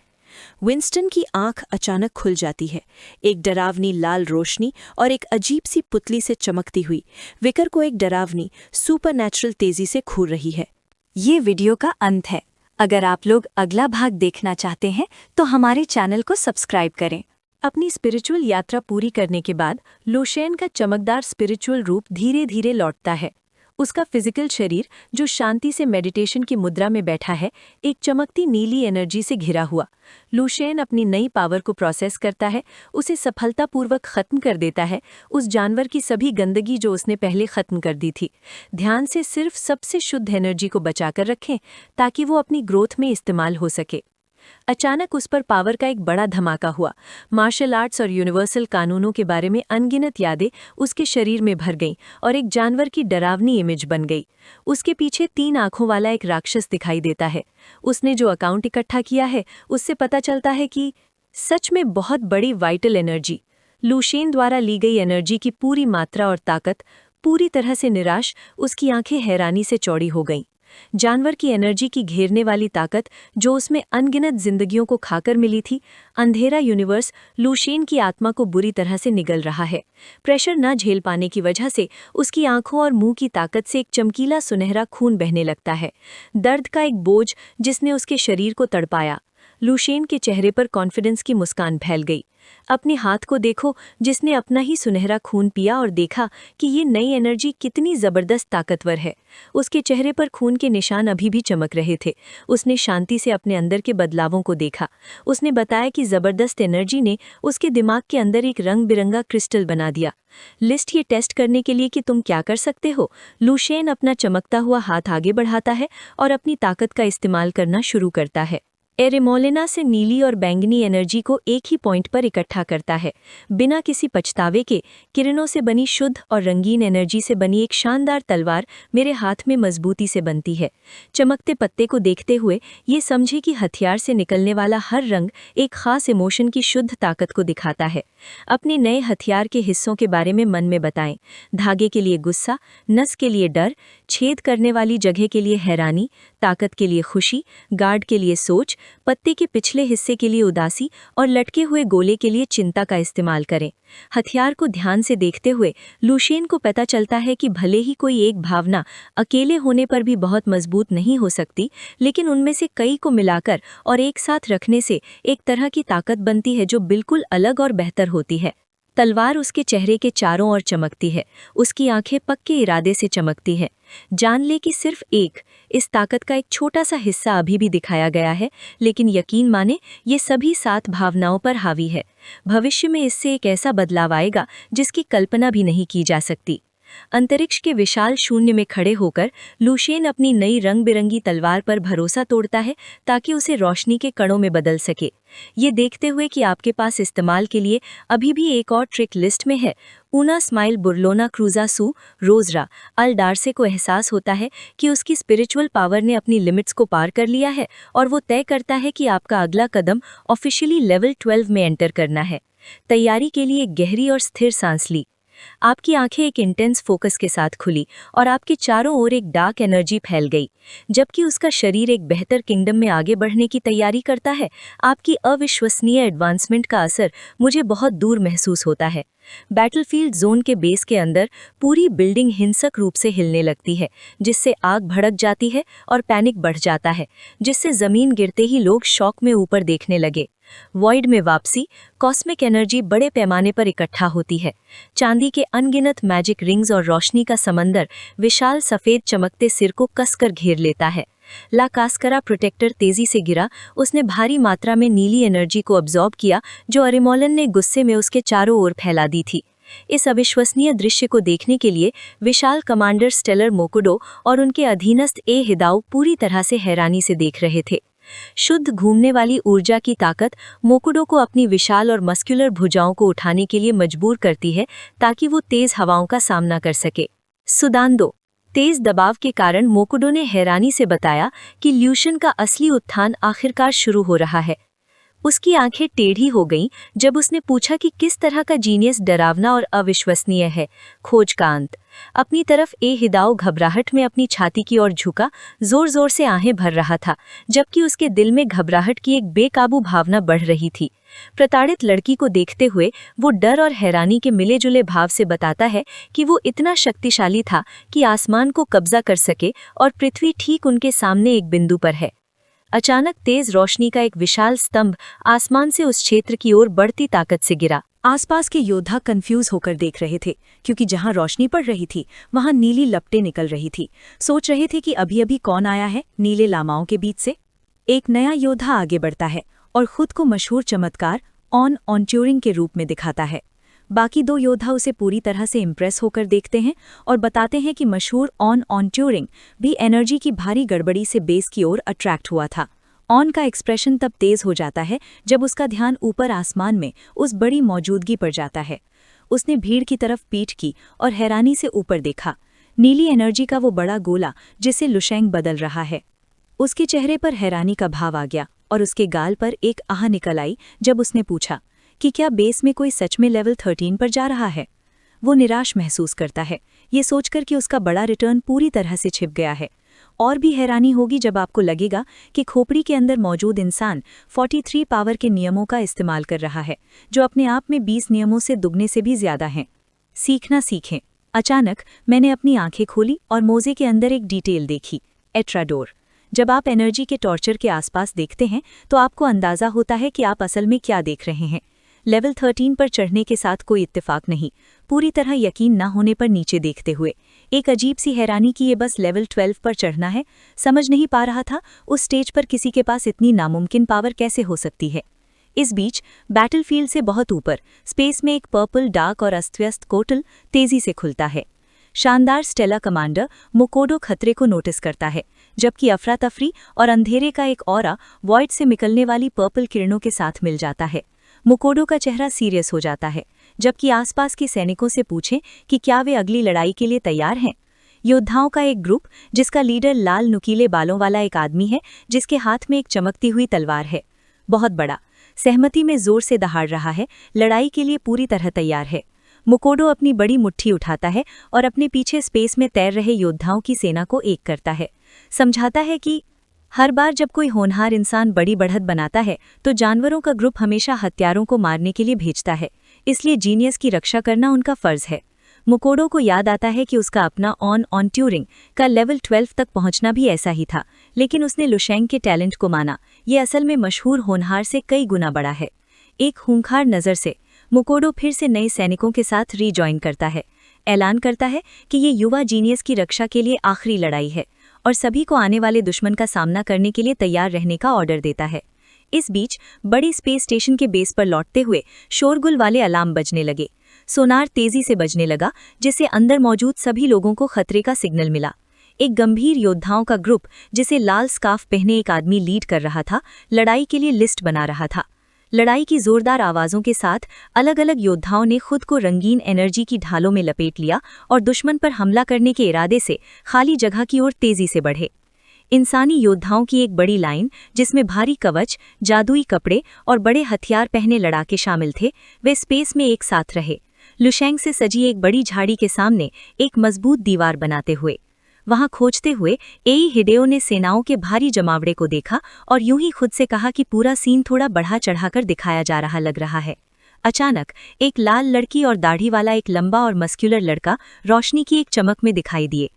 विंस्टन की आंख अचानक खुल जाती है। एक डरावनी लाल रोशनी और एक अजीब सी पुतली से चमकती हुई विकर को एक डरावनी सुपरनैचुरल तेजी से घूर रही है। ये वीडियो का अंत है। अगर आप लोग अगला भाग देखना चाहते हैं तो हमारे चैनल को सब्सक्राइब करें। अपनी स्पिरिचुअल यात्रा पूरी करने के बाद लुशेन का चमकदार स्पिरिचुअल रूप धीरे धीरे लौटता है। उसका फिजिकल शरीर, जो शांति से मेडिटेशन की मुद्रा में बैठा है, एक चमकती नीली एनर्जी से घिरा हुआ। लुशेन अपनी नई पावर को प्रोसेस करता है, उसे सफलतापूर्वक खत्म कर देता है, उस जानवर की सभी गंदगी जो उसने पहले खत्म कर दी थी। ध्यान से सिर्फ सबसे शुद्ध एनर्जी को बचाकर रखें ताकि वो अपनी ग्रोथ में इस्तेमाल हो सके। अचानक उस पर पावर का एक बड़ा धमाका हुआ। मार्शल आर्ट्स और यूनिवर्सल कानूनों के बारे में अनगिनत यादें उसके शरीर में भर गईं और एक जानवर की डरावनी इमेज बन गई। उसके पीछे 3 आंखों वाला एक राक्षस दिखाई देता है। उसने जो अकाउंट इकट्ठा किया है उससे पता चलता है कि सच में बहुत बड़ी वाइटल एनर्जी। लुशेन द्वारा ली गई एनर्जी की पूरी मात्रा और ताकत पूरी तरह से निराश, उसकी आंखें हैरानी से चौड़ी हो गईं। जानवर की एनर्जी की घेरने वाली ताकत जो उसमें अनगिनत जिंदगियों को खाकर मिली थी, अंधेरा यूनिवर्स लुशेन की आत्मा को बुरी तरह से निगल रहा है। प्रेशर न झेल पाने की वजह से उसकी आंखों और मुंह की ताकत से एक चमकीला सुनहरा खून बहने लगता है। दर्द का एक बोझ जिसने उसके शरीर को तड़पाया। लुशेन के चेहरे पर कॉन्फिडेंस की मुस्कान फैल गई। अपने हाथ को देखो, जिसने अपना ही सुनहरा खून पिया, और देखा कि ये नई एनर्जी कितनी जबरदस्त ताकतवर है। उसके चेहरे पर खून के निशान अभी भी चमक रहे थे। उसने शांति से अपने अंदर के बदलावों को देखा। उसने बताया कि जबरदस्त एनर्जी ने उसके दिमाग के अंदर एक रंग बिरंगा क्रिस्टल बना दिया। लिस्ट ये टेस्ट करने के लिए कि तुम क्या कर सकते हो। लुशेन अपना चमकता हुआ हाथ आगे बढ़ाता है और अपनी ताकत का इस्तेमाल करना शुरू करता है। एरेमोलिना से नीली और बैंगनी एनर्जी को एक ही पॉइंट पर इकट्ठा करता है। बिना किसी पछतावे के किरणों से बनी शुद्ध और रंगीन एनर्जी से बनी एक शानदार तलवार मेरे हाथ में मजबूती से बनती है। चमकते पत्ते को देखते हुए ये समझे कि हथियार से निकलने वाला हर रंग एक खास इमोशन की शुद्ध ताकत को दिखाता है। अपने नए हथियार के हिस्सों के बारे में मन में बताएं। धागे के लिए गुस्सा, नस के लिए डर, छेद करने वाली जगह के लिए हैरानी, ताकत के लिए खुशी, गार्ड के लिए सोच, पत्ते के पिछले हिस्से के लिए उदासी और लटके हुए गोले के लिए चिंता का इस्तेमाल करें। हथियार को ध्यान से देखते हुए लुशेन को पता चलता है कि भले ही कोई एक भावना अकेले होने पर भी बहुत मजबूत नहीं हो सकती, लेकिन उनमें से कई को मिलाकर और एक साथ रखने से एक तरह की ताकत बनती है जो बिल्कुल अलग और बेहतर होती है। तलवार उसके चेहरे के चारों ओर चमकती है। उसकी आंखें पक्के इरादे से चमकती हैं। जान ले कि सिर्फ इस ताकत का एक छोटा सा हिस्सा अभी भी दिखाया गया है, लेकिन यकीन माने ये सभी 7 भावनाओं पर हावी है। भविष्य में इससे एक ऐसा बदलाव आएगा जिसकी कल्पना भी नहीं की जा सकती। अंतरिक्ष के विशाल शून्य में खड़े होकर लुशेन अपनी नई रंग बिरंगी तलवार पर भरोसा तोड़ता है ताकि उसे रोशनी के कणों में बदल सके। ये देखते हुए कि आपके पास इस्तेमाल के लिए अभी भी एक और ट्रिक लिस्ट में है, ऊना स्माइल बुरलोना क्रूजा सू रोजरा अल डार्से को एहसास होता है कि उसकी स्पिरिचुअल पावर ने अपनी लिमिट्स को पार कर लिया है और वो तय करता है कि आपका अगला कदम ऑफिशियली लेवल 12 में एंटर करना है। तैयारी के लिए गहरी और स्थिर सांस ली। आपकी आंखें एक इंटेंस फोकस के साथ खुली और आपके चारों ओर एक डार्क एनर्जी फैल गई। जबकि उसका शरीर एक बेहतर किंगडम में आगे बढ़ने की तैयारी करता है, आपकी अविश्वसनीय एडवांसमेंट का असर मुझे बहुत दूर महसूस होता है। बैटलफील्ड जोन के बेस के अंदर पूरी बिल्डिंग हिंसक रूप से हिलने लगती है, जिससे आग भड़क जाती है और पैनिक बढ़ जाता है, जिससे जमीन गिरते ही लोग शॉक में ऊपर देखने लगे। वॉइड में वापसी, कॉस्मिक एनर्जी बड़े पैमाने पर इकट्ठा होती है। चांदी के अनगिनत मैजिक रिंग्स और रोशनी का समंदर विशाल सफेद चमकते सिर को कसकर घेर लेता है। ला कास्करा प्रोटेक्टर तेजी से गिरा। उसने भारी मात्रा में नीली एनर्जी को अब्जॉर्ब किया जो अरिमोलन ने गुस्से में उसके चारों ओर फैला दी थी। इस अविश्वसनीय दृश्य को देखने के लिए विशाल कमांडर स्टेलर मोकुडो और उनके अधीनस्थ ए हिदाओ पूरी तरह से हैरानी से देख रहे थे। शुद्ध घूमने वाली ऊर्जा की ताकत मोकुडो को अपनी विशाल और मस्कुलर भुजाओं को उठाने के लिए मजबूर करती है ताकि वो तेज हवाओं का सामना कर सके। सुदांदो, तेज दबाव के कारण मोकुडो ने हैरानी से बताया कि ल्यूशन का असली उत्थान आखिरकार शुरू हो रहा है। उसकी आंखें टेढ़ी हो गईं जब उसने पूछा कि किस तरह का जीनियस डरावना और अविश्वसनीय है। खोज का अंत। अपनी तरफ ए हिदाओ घबराहट में अपनी छाती की ओर झुका, जोर जोर से आहें भर रहा था, जबकि उसके दिल में घबराहट की एक बेकाबू भावना बढ़ रही थी। प्रताड़ित लड़की को देखते हुए वो डर और हैरानी के मिले जुले भाव से बताता है कि वो इतना शक्तिशाली था कि आसमान को कब्जा कर सके और पृथ्वी ठीक उनके सामने एक बिंदु पर है। अचानक तेज रोशनी का एक विशाल स्तंभ आसमान से उस क्षेत्र की ओर बढ़ती ताकत से गिरा। आसपास के योद्धा कंफ्यूज होकर देख रहे थे, क्योंकि जहां रोशनी पड़ रही थी वहां नीली लपटें निकल रही थी। सोच रहे थे कि अभी अभी कौन आया है नीले लामाओं के बीच से। एक नया योद्धा आगे बढ़ता है और खुद को मशहूर चमत्कार ऑन ट्यूरिंग के रूप में दिखाता है। बाकी दो योद्धा उसे पूरी तरह से इम्प्रेस होकर देखते हैं और बताते हैं कि मशहूर ऑन ट्यूरिंग भी एनर्जी की भारी गड़बड़ी से बेस की ओर अट्रैक्ट हुआ था। ऑन का एक्सप्रेशन तब तेज हो जाता है जब उसका ध्यान ऊपर आसमान में उस बड़ी मौजूदगी पर जाता है। उसने भीड़ की तरफ पीठ की और हैरानी से ऊपर देखा। नीली एनर्जी का वो बड़ा गोला जिसे लुशेंग बदल रहा है। उसके चेहरे पर हैरानी का भाव आ गया और उसके गाल पर एक आह निकल आई जब उसने पूछा कि क्या बेस में कोई सच में लेवल 13 पर जा रहा है। वो निराश महसूस करता है, ये सोचकर कि उसका बड़ा रिटर्न पूरी तरह से छिप गया है। और भी हैरानी होगी जब आपको लगेगा कि खोपड़ी के अंदर मौजूद इंसान 43 पावर के नियमों का इस्तेमाल कर रहा है, जो अपने आप में 20 नियमों से दुगने से भी ज्यादा हैं। सीखना सीखें। अचानक मैंने अपनी आंखें खोली और मोजे के अंदर एक डिटेल देखी, एट्राडोर। जब आप एनर्जी के टॉर्चर के आसपास देखते हैं तो आपको अंदाजा होता है कि आप असल में क्या देख रहे हैं। लेवल 13 पर चढ़ने के साथ कोई इत्तेफाक नहीं, पूरी तरह यकीन न होने पर नीचे देखते हुए एक अजीब सी हैरानी कि ये बस लेवल 12 पर चढ़ना है। समझ नहीं पा रहा था उस स्टेज पर किसी के पास इतनी नामुमकिन पावर कैसे हो सकती है। इस बीच बैटलफील्ड से बहुत ऊपर स्पेस में एक पर्पल डार्क और अस्तव्यस्त कोटल तेजी से खुलता है। शानदार स्टेला कमांडर मोकोडो खतरे को नोटिस करता है, जबकि अफरा तफरी और अंधेरे का एक ऑरा वॉइड से निकलने वाली पर्पल किरणों के साथ मिल जाता है। मोकोडो का चेहरा सीरियस हो जाता है, जबकि आसपास के सैनिकों से पूछें कि क्या वे अगली लड़ाई के लिए तैयार हैं। योद्धाओं का एक ग्रुप जिसका लीडर लाल नुकीले बालों वाला एक आदमी है, जिसके हाथ में एक चमकती हुई तलवार है, बहुत बड़ा, सहमति में जोर से दहाड़ रहा है, लड़ाई के लिए पूरी तरह तैयार है। मोकोडो अपनी बड़ी मुट्ठी उठाता है और अपने पीछे स्पेस में तैर रहे योद्धाओं की सेना को एक करता है। समझाता है कि हर बार जब कोई होनहार इंसान बड़ी बढ़त बनाता है तो जानवरों का ग्रुप हमेशा हत्यारों को मारने के लिए भेजता है, इसलिए जीनियस की रक्षा करना उनका फर्ज है। मोकोडो को याद आता है कि उसका अपना ऑन ट्यूरिंग का लेवल 12 तक पहुंचना भी ऐसा ही था, लेकिन उसने लुशेंग के टैलेंट को माना। ये असल में मशहूर होनहार से कई गुना बड़ा है। एक खूंखार नज़र से मोकोडो फिर से नए सैनिकों के साथ रीजॉइन करता है, ऐलान करता है कि ये युवा जीनियस की रक्षा के लिए आखिरी लड़ाई है और सभी को आने वाले दुश्मन का सामना करने के लिए तैयार रहने का ऑर्डर देता है। इस बीच बड़ी स्पेस स्टेशन के बेस पर लौटते हुए शोरगुल वाले अलार्म बजने लगे। सोनार तेजी से बजने लगा, जिससे अंदर मौजूद सभी लोगों को खतरे का सिग्नल मिला। एक गंभीर योद्धाओं का ग्रुप, जिसे लाल स्कार्फ पहने एक आदमी लीड कर रहा था, लड़ाई के लिए लिस्ट बना रहा था। लड़ाई की जोरदार आवाज़ों के साथ अलग अलग योद्धाओं ने खुद को रंगीन एनर्जी की ढालों में लपेट लिया और दुश्मन पर हमला करने के इरादे से खाली जगह की ओर तेजी से बढ़े। इंसानी योद्धाओं की एक बड़ी लाइन, जिसमें भारी कवच, जादुई कपड़े और बड़े हथियार पहने लड़ाके शामिल थे, वे स्पेस में एक साथ रहे, लुशेंग से सजी एक बड़ी झाड़ी के सामने एक मजबूत दीवार बनाते हुए। वहां खोजते हुए एई हिडेओ ने सेनाओं के भारी जमावड़े को देखा और यूं ही खुद से कहा कि पूरा सीन थोड़ा बढ़ा चढ़ाकर दिखाया जा रहा लग रहा है। अचानक एक लाल लड़की और दाढ़ी वाला एक लंबा और मस्कुलर लड़का रोशनी की एक चमक में दिखाई दिए।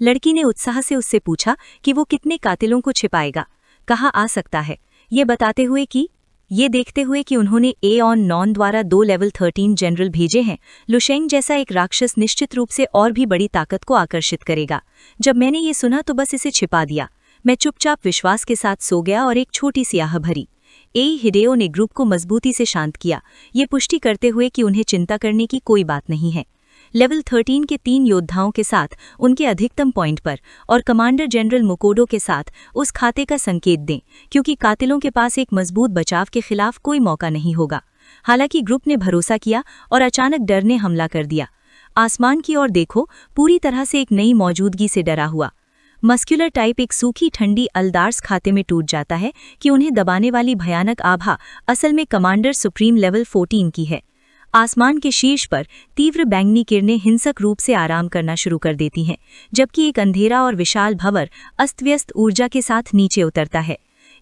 लड़की ने उत्साह से उससे पूछा कि वो कितने कातिलों को छिपाएगा, कहाँ आ सकता है। ये देखते हुए कि उन्होंने एऑन नॉन द्वारा 2 लेवल 13 जनरल भेजे हैं, लुशेंग जैसा एक राक्षस निश्चित रूप से और भी बड़ी ताकत को आकर्षित करेगा। जब मैंने ये सुना तो बस इसे छिपा दिया। मैं चुपचाप विश्वास के साथ सो गया और एक छोटी सी आह भरी। हिडेओ ने ग्रुप को मजबूती से शांत किया, ये पुष्टि करते हुए कि उन्हें चिंता करने की कोई बात नहीं है। लेवल 13 के 3 योद्धाओं के साथ उनके अधिकतम पॉइंट पर और कमांडर जनरल मुकोडो के साथ उस खाते का संकेत दें, क्योंकि कातिलों के पास एक मजबूत बचाव के खिलाफ कोई मौका नहीं होगा। हालांकि ग्रुप ने भरोसा किया और अचानक डर ने हमला कर दिया। आसमान की ओर देखो, पूरी तरह से एक नई मौजूदगी से डरा हुआ। मस्कुलर टाइप एक सूखी ठंडी अलदार्स खाते में टूट जाता है कि उन्हें दबाने वाली भयानक आभा असल में कमांडर सुप्रीम लेवल 14 की है। आसमान के शीर्ष पर तीव्र बैंगनी किरणें हिंसक रूप से आराम करना शुरू कर देती हैं, जबकि एक अंधेरा और विशाल भंवर अस्त-व्यस्त ऊर्जा के साथ नीचे उतरता है।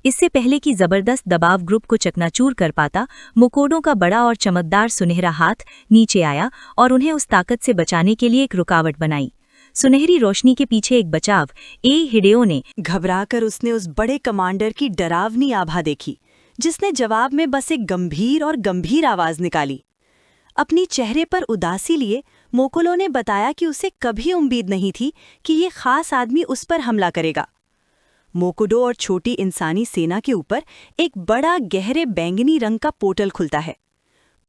इससे पहले कि जबरदस्त दबाव ग्रुप को चकनाचूर कर पाता, मुकोडो का बड़ा और चमकदार सुनहरा हाथ नीचे आया और उन्हें उस ताकत से बचाने के लिए एक रुकावट बनाई। सुनहरी रोशनी के पीछे एक बचाव। हिडेओ ने घबराकर उसने उस बड़े कमांडर की डरावनी आभा देखी, जिसने जवाब में बस एक गंभीर आवाज निकाली। अपनी चेहरे पर उदासी लिए मोकोलो ने बताया कि उसे कभी उम्मीद नहीं थी कि ये खास आदमी उस पर हमला करेगा। मोकोडो और छोटी इंसानी सेना के ऊपर एक बड़ा गहरे बैंगनी रंग का पोर्टल खुलता है।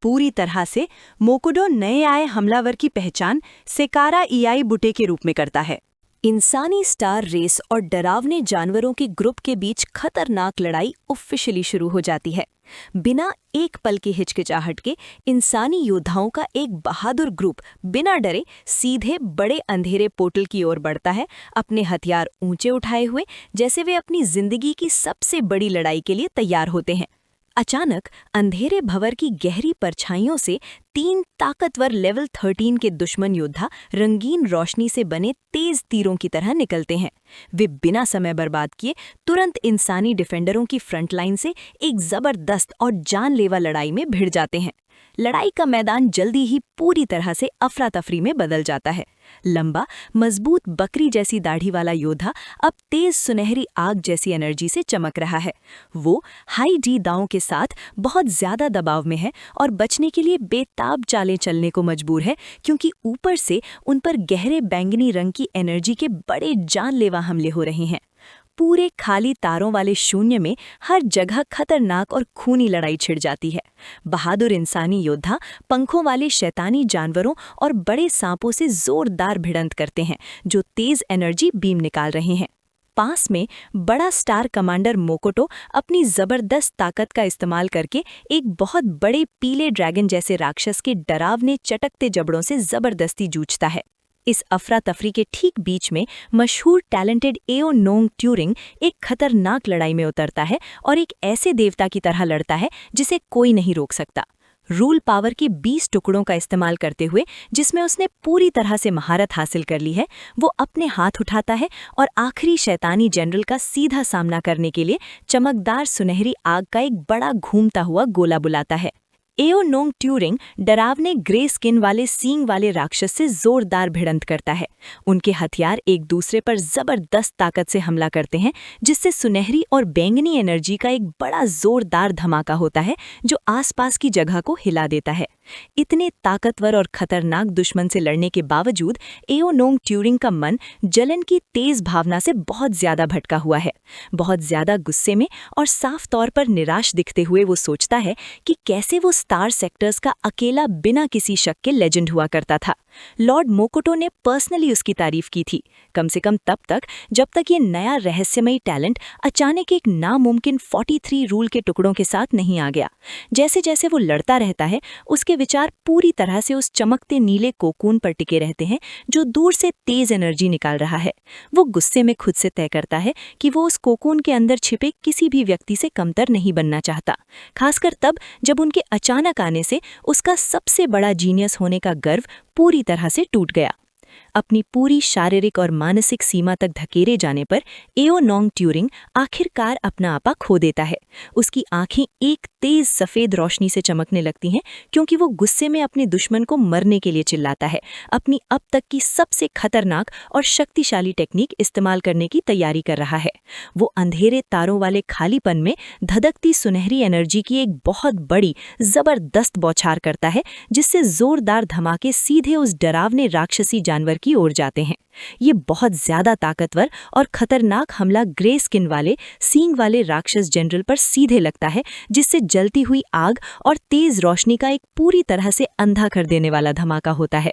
पूरी तरह से मोकोडो नए आए हमलावर की पहचान सेकारा ईआई बुटे के रूप में करता है। इंसानी स्टार रेस और डरावने जानवरों के ग्रुप के बीच खतरनाक लड़ाई ऑफिशियली शुरू हो जाती है। बिना एक पल की हिचकिचाहट के इंसानी योद्धाओं का एक बहादुर ग्रुप बिना डरे सीधे बड़े अंधेरे पोर्टल की ओर बढ़ता है, अपने हथियार ऊंचे उठाए हुए, जैसे वे अपनी जिंदगी की सबसे बड़ी लड़ाई के लिए तैयार होते हैं। अचानक अंधेरे भंवर की गहरी परछाइयों से 3 ताकतवर लेवल 13 के दुश्मन योद्धा रंगीन रोशनी से बने तेज तीरों की तरह निकलते हैं। वे बिना समय बर्बाद किए तुरंत इंसानी डिफेंडरों की फ्रंट लाइन से एक जबरदस्त और जानलेवा लड़ाई में भिड़ जाते हैं। लड़ाई का मैदान जल्दी ही पूरी तरह से अफरा तफरी में बदल जाता है। लंबा, मजबूत बकरी जैसी दाढ़ी वाला योद्धा अब तेज सुनहरी आग जैसी एनर्जी से चमक रहा है। वो हाई डी दांव के साथ बहुत ज्यादा दबाव में है और बचने के लिए बेताब चालें चलने को मजबूर है, क्योंकि ऊपर से उन पर गहरे बैंगनी रंग की एनर्जी के बड़े जानलेवा हमले हो रहे हैं। पूरे खाली तारों वाले शून्य में हर जगह खतरनाक और खूनी लड़ाई छिड़ जाती है। बहादुर इंसानी योद्धा पंखों वाले शैतानी जानवरों और बड़े सांपों से जोरदार भिड़ंत करते हैं, जो तेज एनर्जी बीम निकाल रहे हैं। पास में बड़ा स्टार कमांडर मोकोटो अपनी जबरदस्त ताकत का इस्तेमाल करके एक बहुत बड़े पीले ड्रैगन जैसे राक्षस के डरावने चटकते जबड़ों से जबरदस्ती जूझता है। इस अफरा तफरी के ठीक बीच में मशहूर टैलेंटेड एओ नोंग ट्यूरिंग एक खतरनाक लड़ाई में उतरता है और एक ऐसे देवता की तरह लड़ता है जिसे कोई नहीं रोक सकता। रूल पावर के 20 टुकड़ों का इस्तेमाल करते हुए, जिसमें उसने पूरी तरह से महारत हासिल कर ली है, वो अपने हाथ उठाता है और आखिरी शैतानी जनरल का सीधा सामना करने के लिए चमकदार सुनहरी आग का एक बड़ा घूमता हुआ गोला बुलाता है। एओ नोंग ट्यूरिंग डरावने ग्रे स्किन वाले सींग वाले राक्षस से जोरदार भिड़ंत करता है। उनके हथियार एक दूसरे पर जबरदस्त ताकत से हमला करते हैं, जिससे सुनहरी और बैंगनी एनर्जी का एक बड़ा जोरदार धमाका होता है, जो आसपास की जगह को हिला देता है। इतने ताकतवर और खतरनाक दुश्मन से लड़ने के बावजूद एओ नोंग ट्यूरिंग का मन जलन की तेज भावना से बहुत ज्यादा भटका हुआ है। बहुत ज्यादा गुस्से में और साफ तौर पर निराश दिखते हुए वो सोचता है कि कैसे वो स्टार सेक्टर्स का अकेला बिना किसी शक के लेजेंड हुआ करता था। लॉर्ड मोकोटो ने पर्सनली उसकी तारीफ की थी, कम से कम तब तक जब तक ये नया रहस्यमयी टैलेंट अचानक एक नामुमकिन 43 रूल के टुकड़ों के साथ नहीं आ गया। जैसे जैसे वो लड़ता रहता है, उसके विचार पूरी तरह से उस चमकते नीले कोकून पर टिके रहते हैं जो दूर से तेज एनर्जी निकाल रहा है। वो गुस्से में खुद से तय करता है कि वो उस कोकून के अंदर छिपे किसी भी व्यक्ति से कमतर नहीं बनना चाहता, खासकर तब जब उनके अचानक आने से उसका सबसे बड़ा जीनियस होने का गर्व पूरी तरह से टूट गया। अपनी पूरी शारीरिक और मानसिक सीमा तक धकेले जाने पर एओ नोंग ट्यूरिंग आखिरकार अपना आपा खो देता है। उसकी आंखें एक तेज सफेद रोशनी से चमकने लगती हैं क्योंकि वो गुस्से में अपने दुश्मन को मरने के लिए चिल्लाता है, अपनी अब तक की सबसे खतरनाक और शक्तिशाली टेक्निक इस्तेमाल करने की तैयारी कर रहा है। वो अंधेरे तारों वाले खालीपन में धधकती सुनहरी एनर्जी की एक बहुत बड़ी जबरदस्त बौछार करता है, जिससे जोरदार धमाके सीधे उस डरावने राक्षसी जानवर की ओर जाते हैं। ये बहुत ज्यादा ताकतवर और खतरनाक हमला ग्रे स्किन वाले सींग वाले राक्षस जनरल पर सीधे लगता है, जिससे जलती हुई आग और तेज रोशनी का एक पूरी तरह से अंधा कर देने वाला धमाका होता है।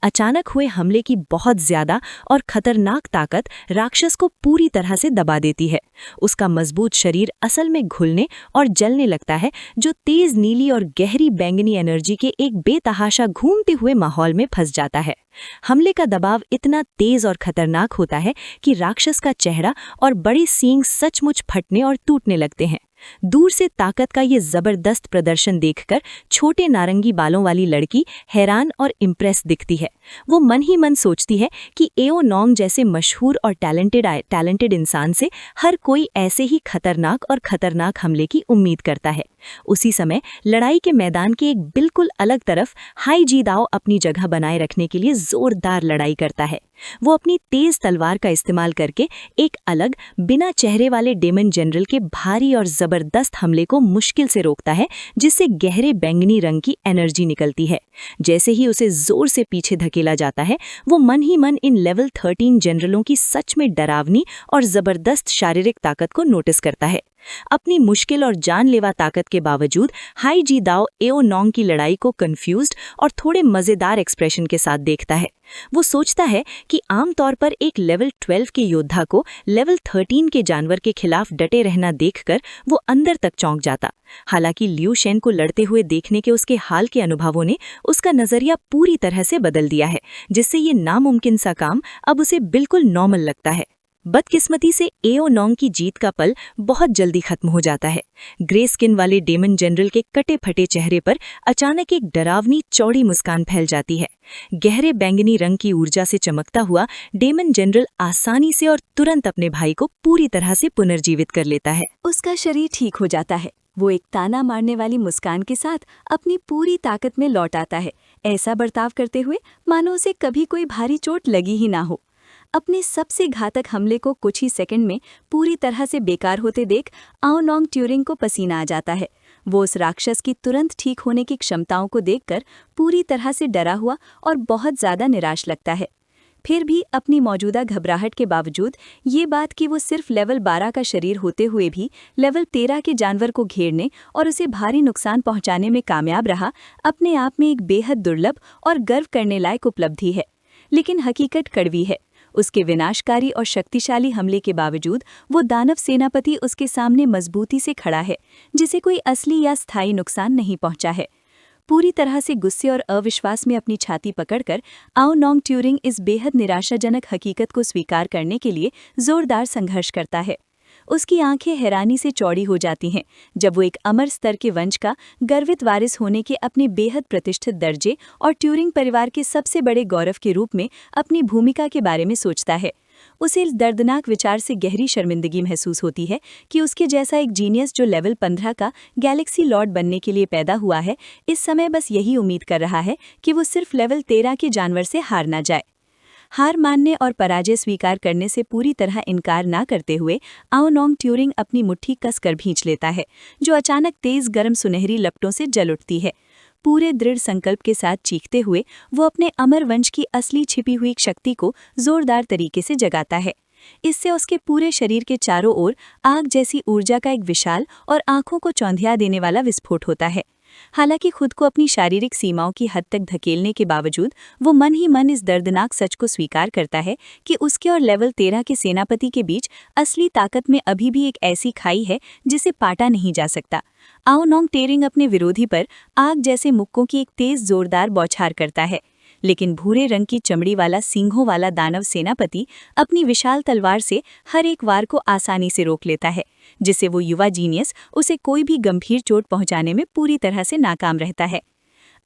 अचानक हुए हमले की बहुत ज्यादा और खतरनाक ताकत राक्षस को पूरी तरह से दबा देती है। उसका मजबूत शरीर असल में घुलने और जलने लगता है, जो तेज नीली और गहरी बैंगनी एनर्जी के एक बेतहाशा घूमते हुए माहौल में फंस जाता है। हमले का दबाव इतना तेज और खतरनाक होता है कि राक्षस का चेहरा और बड़े सींग सचमुच फटने और टूटने लगते हैं। दूर से ताकत का ये जबरदस्त प्रदर्शन देखकर छोटे नारंगी बालों वाली लड़की हैरान और इम्प्रेस दिखती है। वो मन ही मन सोचती है कि एओ नोंग जैसे मशहूर और टैलेंटेड इंसान से हर कोई ऐसे ही खतरनाक हमले की उम्मीद करता है। उसी समय लड़ाई के मैदान के एक बिल्कुल अलग तरफ हाई जी दाओ अपनी जगह बनाए रखने के लिए जोरदार लड़ाई करता है। वो अपनी तेज तलवार का इस्तेमाल करके एक अलग बिना चेहरे वाले डेमन जनरल के भारी और जबरदस्त हमले को मुश्किल से रोकता है, जिससे गहरे बैंगनी रंग की एनर्जी निकलती है। जैसे ही उसे जोर से पीछे धकेला जाता है, वो मन ही मन इन लेवल 13 जनरलों की सच में डरावनी और जबरदस्त शारीरिक ताकत को नोटिस करता है। अपनी मुश्किल और जानलेवा ताकत के बावजूद हाई जी दाओ एओ नोंग की लड़ाई को कंफ्यूज्ड और थोड़े मजेदार एक्सप्रेशन के साथ देखता है। वो सोचता है कि आमतौर पर एक लेवल 12 के योद्धा को लेवल 13 के जानवर के खिलाफ डटे रहना देखकर वो अंदर तक चौंक जाता। हालांकि लियू शेन को लड़ते हुए देखने के उसके हाल के अनुभवों ने उसका नजरिया पूरी तरह से बदल दिया है, जिससे ये नामुमकिन सा काम अब उसे बिल्कुल नॉर्मल लगता है। बदकिस्मती से एओ नोंग की जीत का पल बहुत जल्दी खत्म हो जाता है। ग्रे स्किन वाले डेमन जनरल के कटे फटे चेहरे पर अचानक एक डरावनी चौड़ी मुस्कान फैल जाती है। गहरे बैंगनी रंग की ऊर्जा से चमकता हुआ डेमन जनरल आसानी से और तुरंत अपने भाई को पूरी तरह से पुनर्जीवित कर लेता है। उसका शरीर ठीक हो जाता है। वो एक ताना मारने वाली मुस्कान के साथ अपनी पूरी ताकत में लौट आता है, ऐसा बर्ताव करते हुए मानो उसे कभी कोई भारी चोट लगी ही ना हो। अपने सबसे घातक हमले को कुछ ही सेकंड में पूरी तरह से बेकार होते देख आओ नोंग ट्यूरिंग को पसीना आ जाता है। वो उस राक्षस की तुरंत ठीक होने की क्षमताओं को देखकर पूरी तरह से डरा हुआ और बहुत ज़्यादा निराश लगता है। फिर भी अपनी मौजूदा घबराहट के बावजूद ये बात कि वो सिर्फ लेवल 12 का शरीर होते हुए भी लेवल 13 के जानवर को घेरने और उसे भारी नुकसान पहुंचाने में कामयाब रहा, अपने आप में एक बेहद दुर्लभ और गर्व करने लायक उपलब्धि है। लेकिन हकीकत कड़वी है। उसके विनाशकारी और शक्तिशाली हमले के बावजूद वो दानव सेनापति उसके सामने मजबूती से खड़ा है, जिसे कोई असली या स्थायी नुकसान नहीं पहुंचा है। पूरी तरह से गुस्से और अविश्वास में अपनी छाती पकड़कर आओ नोंग ट्यूरिंग इस बेहद निराशाजनक हकीकत को स्वीकार करने के लिए जोरदार संघर्ष करता है। उसकी आंखें हैरानी से चौड़ी हो जाती हैं जब वो एक अमर स्तर के वंश का गर्वित वारिस होने के अपने बेहद प्रतिष्ठित दर्जे और ट्यूरिंग परिवार के सबसे बड़े गौरव के रूप में अपनी भूमिका के बारे में सोचता है। उसे इस दर्दनाक विचार से गहरी शर्मिंदगी महसूस होती है कि उसके जैसा एक जीनियस जो लेवल 15 का गैलेक्सी लॉर्ड बनने के लिए पैदा हुआ है, इस समय बस यही उम्मीद कर रहा है कि वो सिर्फ लेवल 13 के जानवर से हार ना जाए। हार मानने और पराजय स्वीकार करने से पूरी तरह इनकार ना करते हुए आओ नोंग ट्यूरिंग अपनी मुट्ठी कसकर भींच लेता है, जो अचानक तेज गर्म सुनहरी लपटों से जल उठती है। पूरे दृढ़ संकल्प के साथ चीखते हुए वो अपने अमर वंश की असली छिपी हुई शक्ति को जोरदार तरीके से जगाता है। इससे उसके पूरे शरीर के चारों ओर आग जैसी ऊर्जा का एक विशाल और आंखों को चौंधिया देने वाला विस्फोट होता है। हालांकि खुद को अपनी शारीरिक सीमाओं की हद तक धकेलने के बावजूद वो मन ही मन इस दर्दनाक सच को स्वीकार करता है कि उसके और लेवल 13 के सेनापति के बीच असली ताकत में अभी भी एक ऐसी खाई है जिसे पाटा नहीं जा सकता। आओ नोंग ट्यूरिंग अपने विरोधी पर आग जैसे मुक्कों की एक तेज जोरदार बौछार करता है, लेकिन भूरे रंग की चमड़ी वाला सींगों वाला दानव सेनापति अपनी विशाल तलवार से हर एक वार को आसानी से रोक लेता है, जिससे वो युवा जीनियस उसे कोई भी गंभीर चोट पहुंचाने में पूरी तरह से नाकाम रहता है।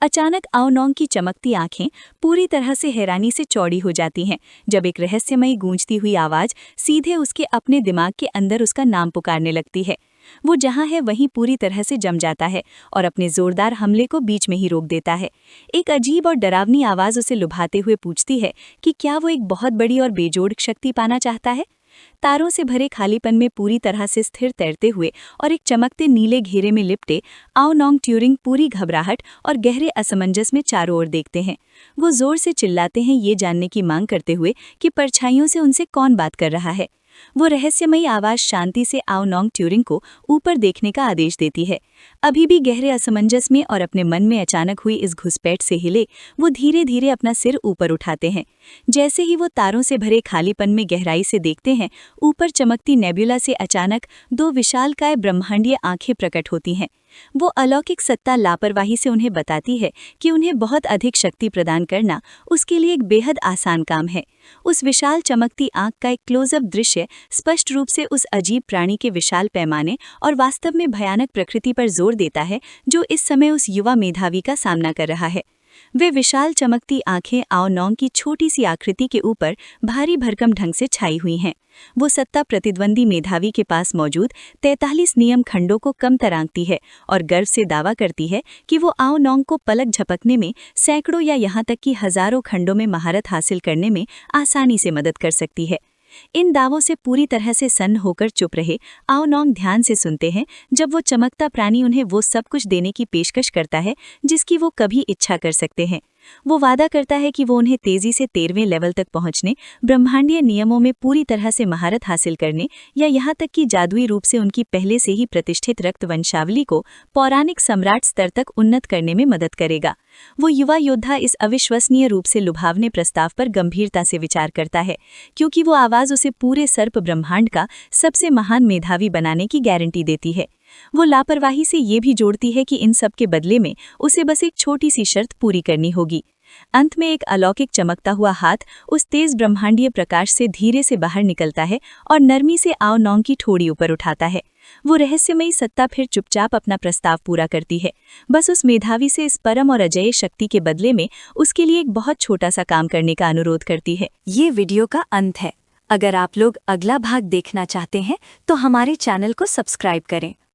अचानक आओनोंग की चमकती आंखें पूरी तरह से हैरानी से चौड़ी हो जाती हैं जब एक रहस्यमयी गूंजती हुई आवाज सीधे उसके अपने दिमाग के अंदर उसका नाम पुकारने लगती है। वो जहां है वहीं पूरी तरह से जम जाता है और अपने जोरदार हमले को बीच में ही रोक देता है। एक अजीब और डरावनी आवाज उसे लुभाते हुए पूछती है कि क्या वो एक बहुत बड़ी और बेजोड़ शक्ति पाना चाहता है। तारों से भरे खालीपन में पूरी तरह से स्थिर तैरते हुए और एक चमकते नीले घेरे में लिपटे आओनोंग ट्यूरिंग पूरी घबराहट और गहरे असमंजस में चारों ओर देखते हैं। वो जोर से चिल्लाते हैं, ये जानने की मांग करते हुए कि परछाइयों से उनसे कौन बात कर रहा है। वो रहस्यमयी आवाज शांति से आओनोंग ट्यूरिंग को ऊपर देखने का आदेश देती है। अभी भी गहरे असमंजस में और अपने मन में अचानक हुई इस घुसपैठ से हिले वो धीरे धीरे अपना सिर ऊपर उठाते हैं। जैसे ही वो तारों से भरे खालीपन में गहराई से देखते हैं, ऊपर चमकती नेबुला से अचानक दो विशालकाय ब्रह्मांडीय आंखें प्रकट होती हैं। वो अलौकिक सत्ता लापरवाही से उन्हें बताती है कि उन्हें बहुत अधिक शक्ति प्रदान करना उसके लिए एक बेहद आसान काम है। उस विशाल चमकती आंख का एक क्लोजअप दृश्य स्पष्ट रूप से उस अजीब प्राणी के विशाल पैमाने और वास्तव में भयानक प्रकृति पर जोर देता है जो इस समय उस युवा मेधावी का सामना कर रहा है। वे विशाल चमकती आंखें आओनोंग की छोटी सी आकृति के ऊपर भारी भरकम ढंग से छाई हुई हैं। वो सत्ता प्रतिद्वंदी मेधावी के पास मौजूद 43 नियम खंडों को कम तरांकती है और गर्व से दावा करती है कि वो आओनोंग को पलक झपकने में सैकड़ों या यहाँ तक कि हजारों खंडों में महारत हासिल करने में आसानी से मदद कर सकती है। इन दावों से पूरी तरह से सन्न होकर चुप रहे आओनोंग ध्यान से सुनते हैं जब वो चमकता प्राणी उन्हें वो सब कुछ देने की पेशकश करता है जिसकी वो कभी इच्छा कर सकते हैं। वो वादा करता है कि वो उन्हें तेजी से 13वें लेवल तक पहुंचने, ब्रह्मांडीय नियमों में पूरी तरह से महारत हासिल करने या यहाँ तक कि जादुई रूप से उनकी पहले से ही प्रतिष्ठित रक्त वंशावली को पौराणिक सम्राट स्तर तक उन्नत करने में मदद करेगा। वो युवा योद्धा इस अविश्वसनीय रूप से लुभावने प्रस्ताव पर गंभीरता से विचार करता है, क्योंकि वो आवाज उसे पूरे सर्प ब्रह्मांड का सबसे महान मेधावी बनाने की गारंटी देती है। वो लापरवाही से ये भी जोड़ती है कि इन सब के बदले में उसे बस एक छोटी सी शर्त पूरी करनी होगी। अंत में एक अलौकिक चमकता हुआ हाथ उस तेज ब्रह्मांडीय प्रकाश से धीरे से बाहर निकलता है और नरमी से आओनोंग की ठोड़ी ऊपर उठाता है। वो रहस्यमयी सत्ता फिर चुपचाप अपना प्रस्ताव पूरा करती है, बस उस मेधावी से इस परम और अजेय शक्ति के बदले में उसके लिए एक बहुत छोटा सा काम करने का अनुरोध करती है। ये वीडियो का अंत है। अगर आप लोग अगला भाग देखना चाहते हैं तो हमारे चैनल को सब्सक्राइब करें।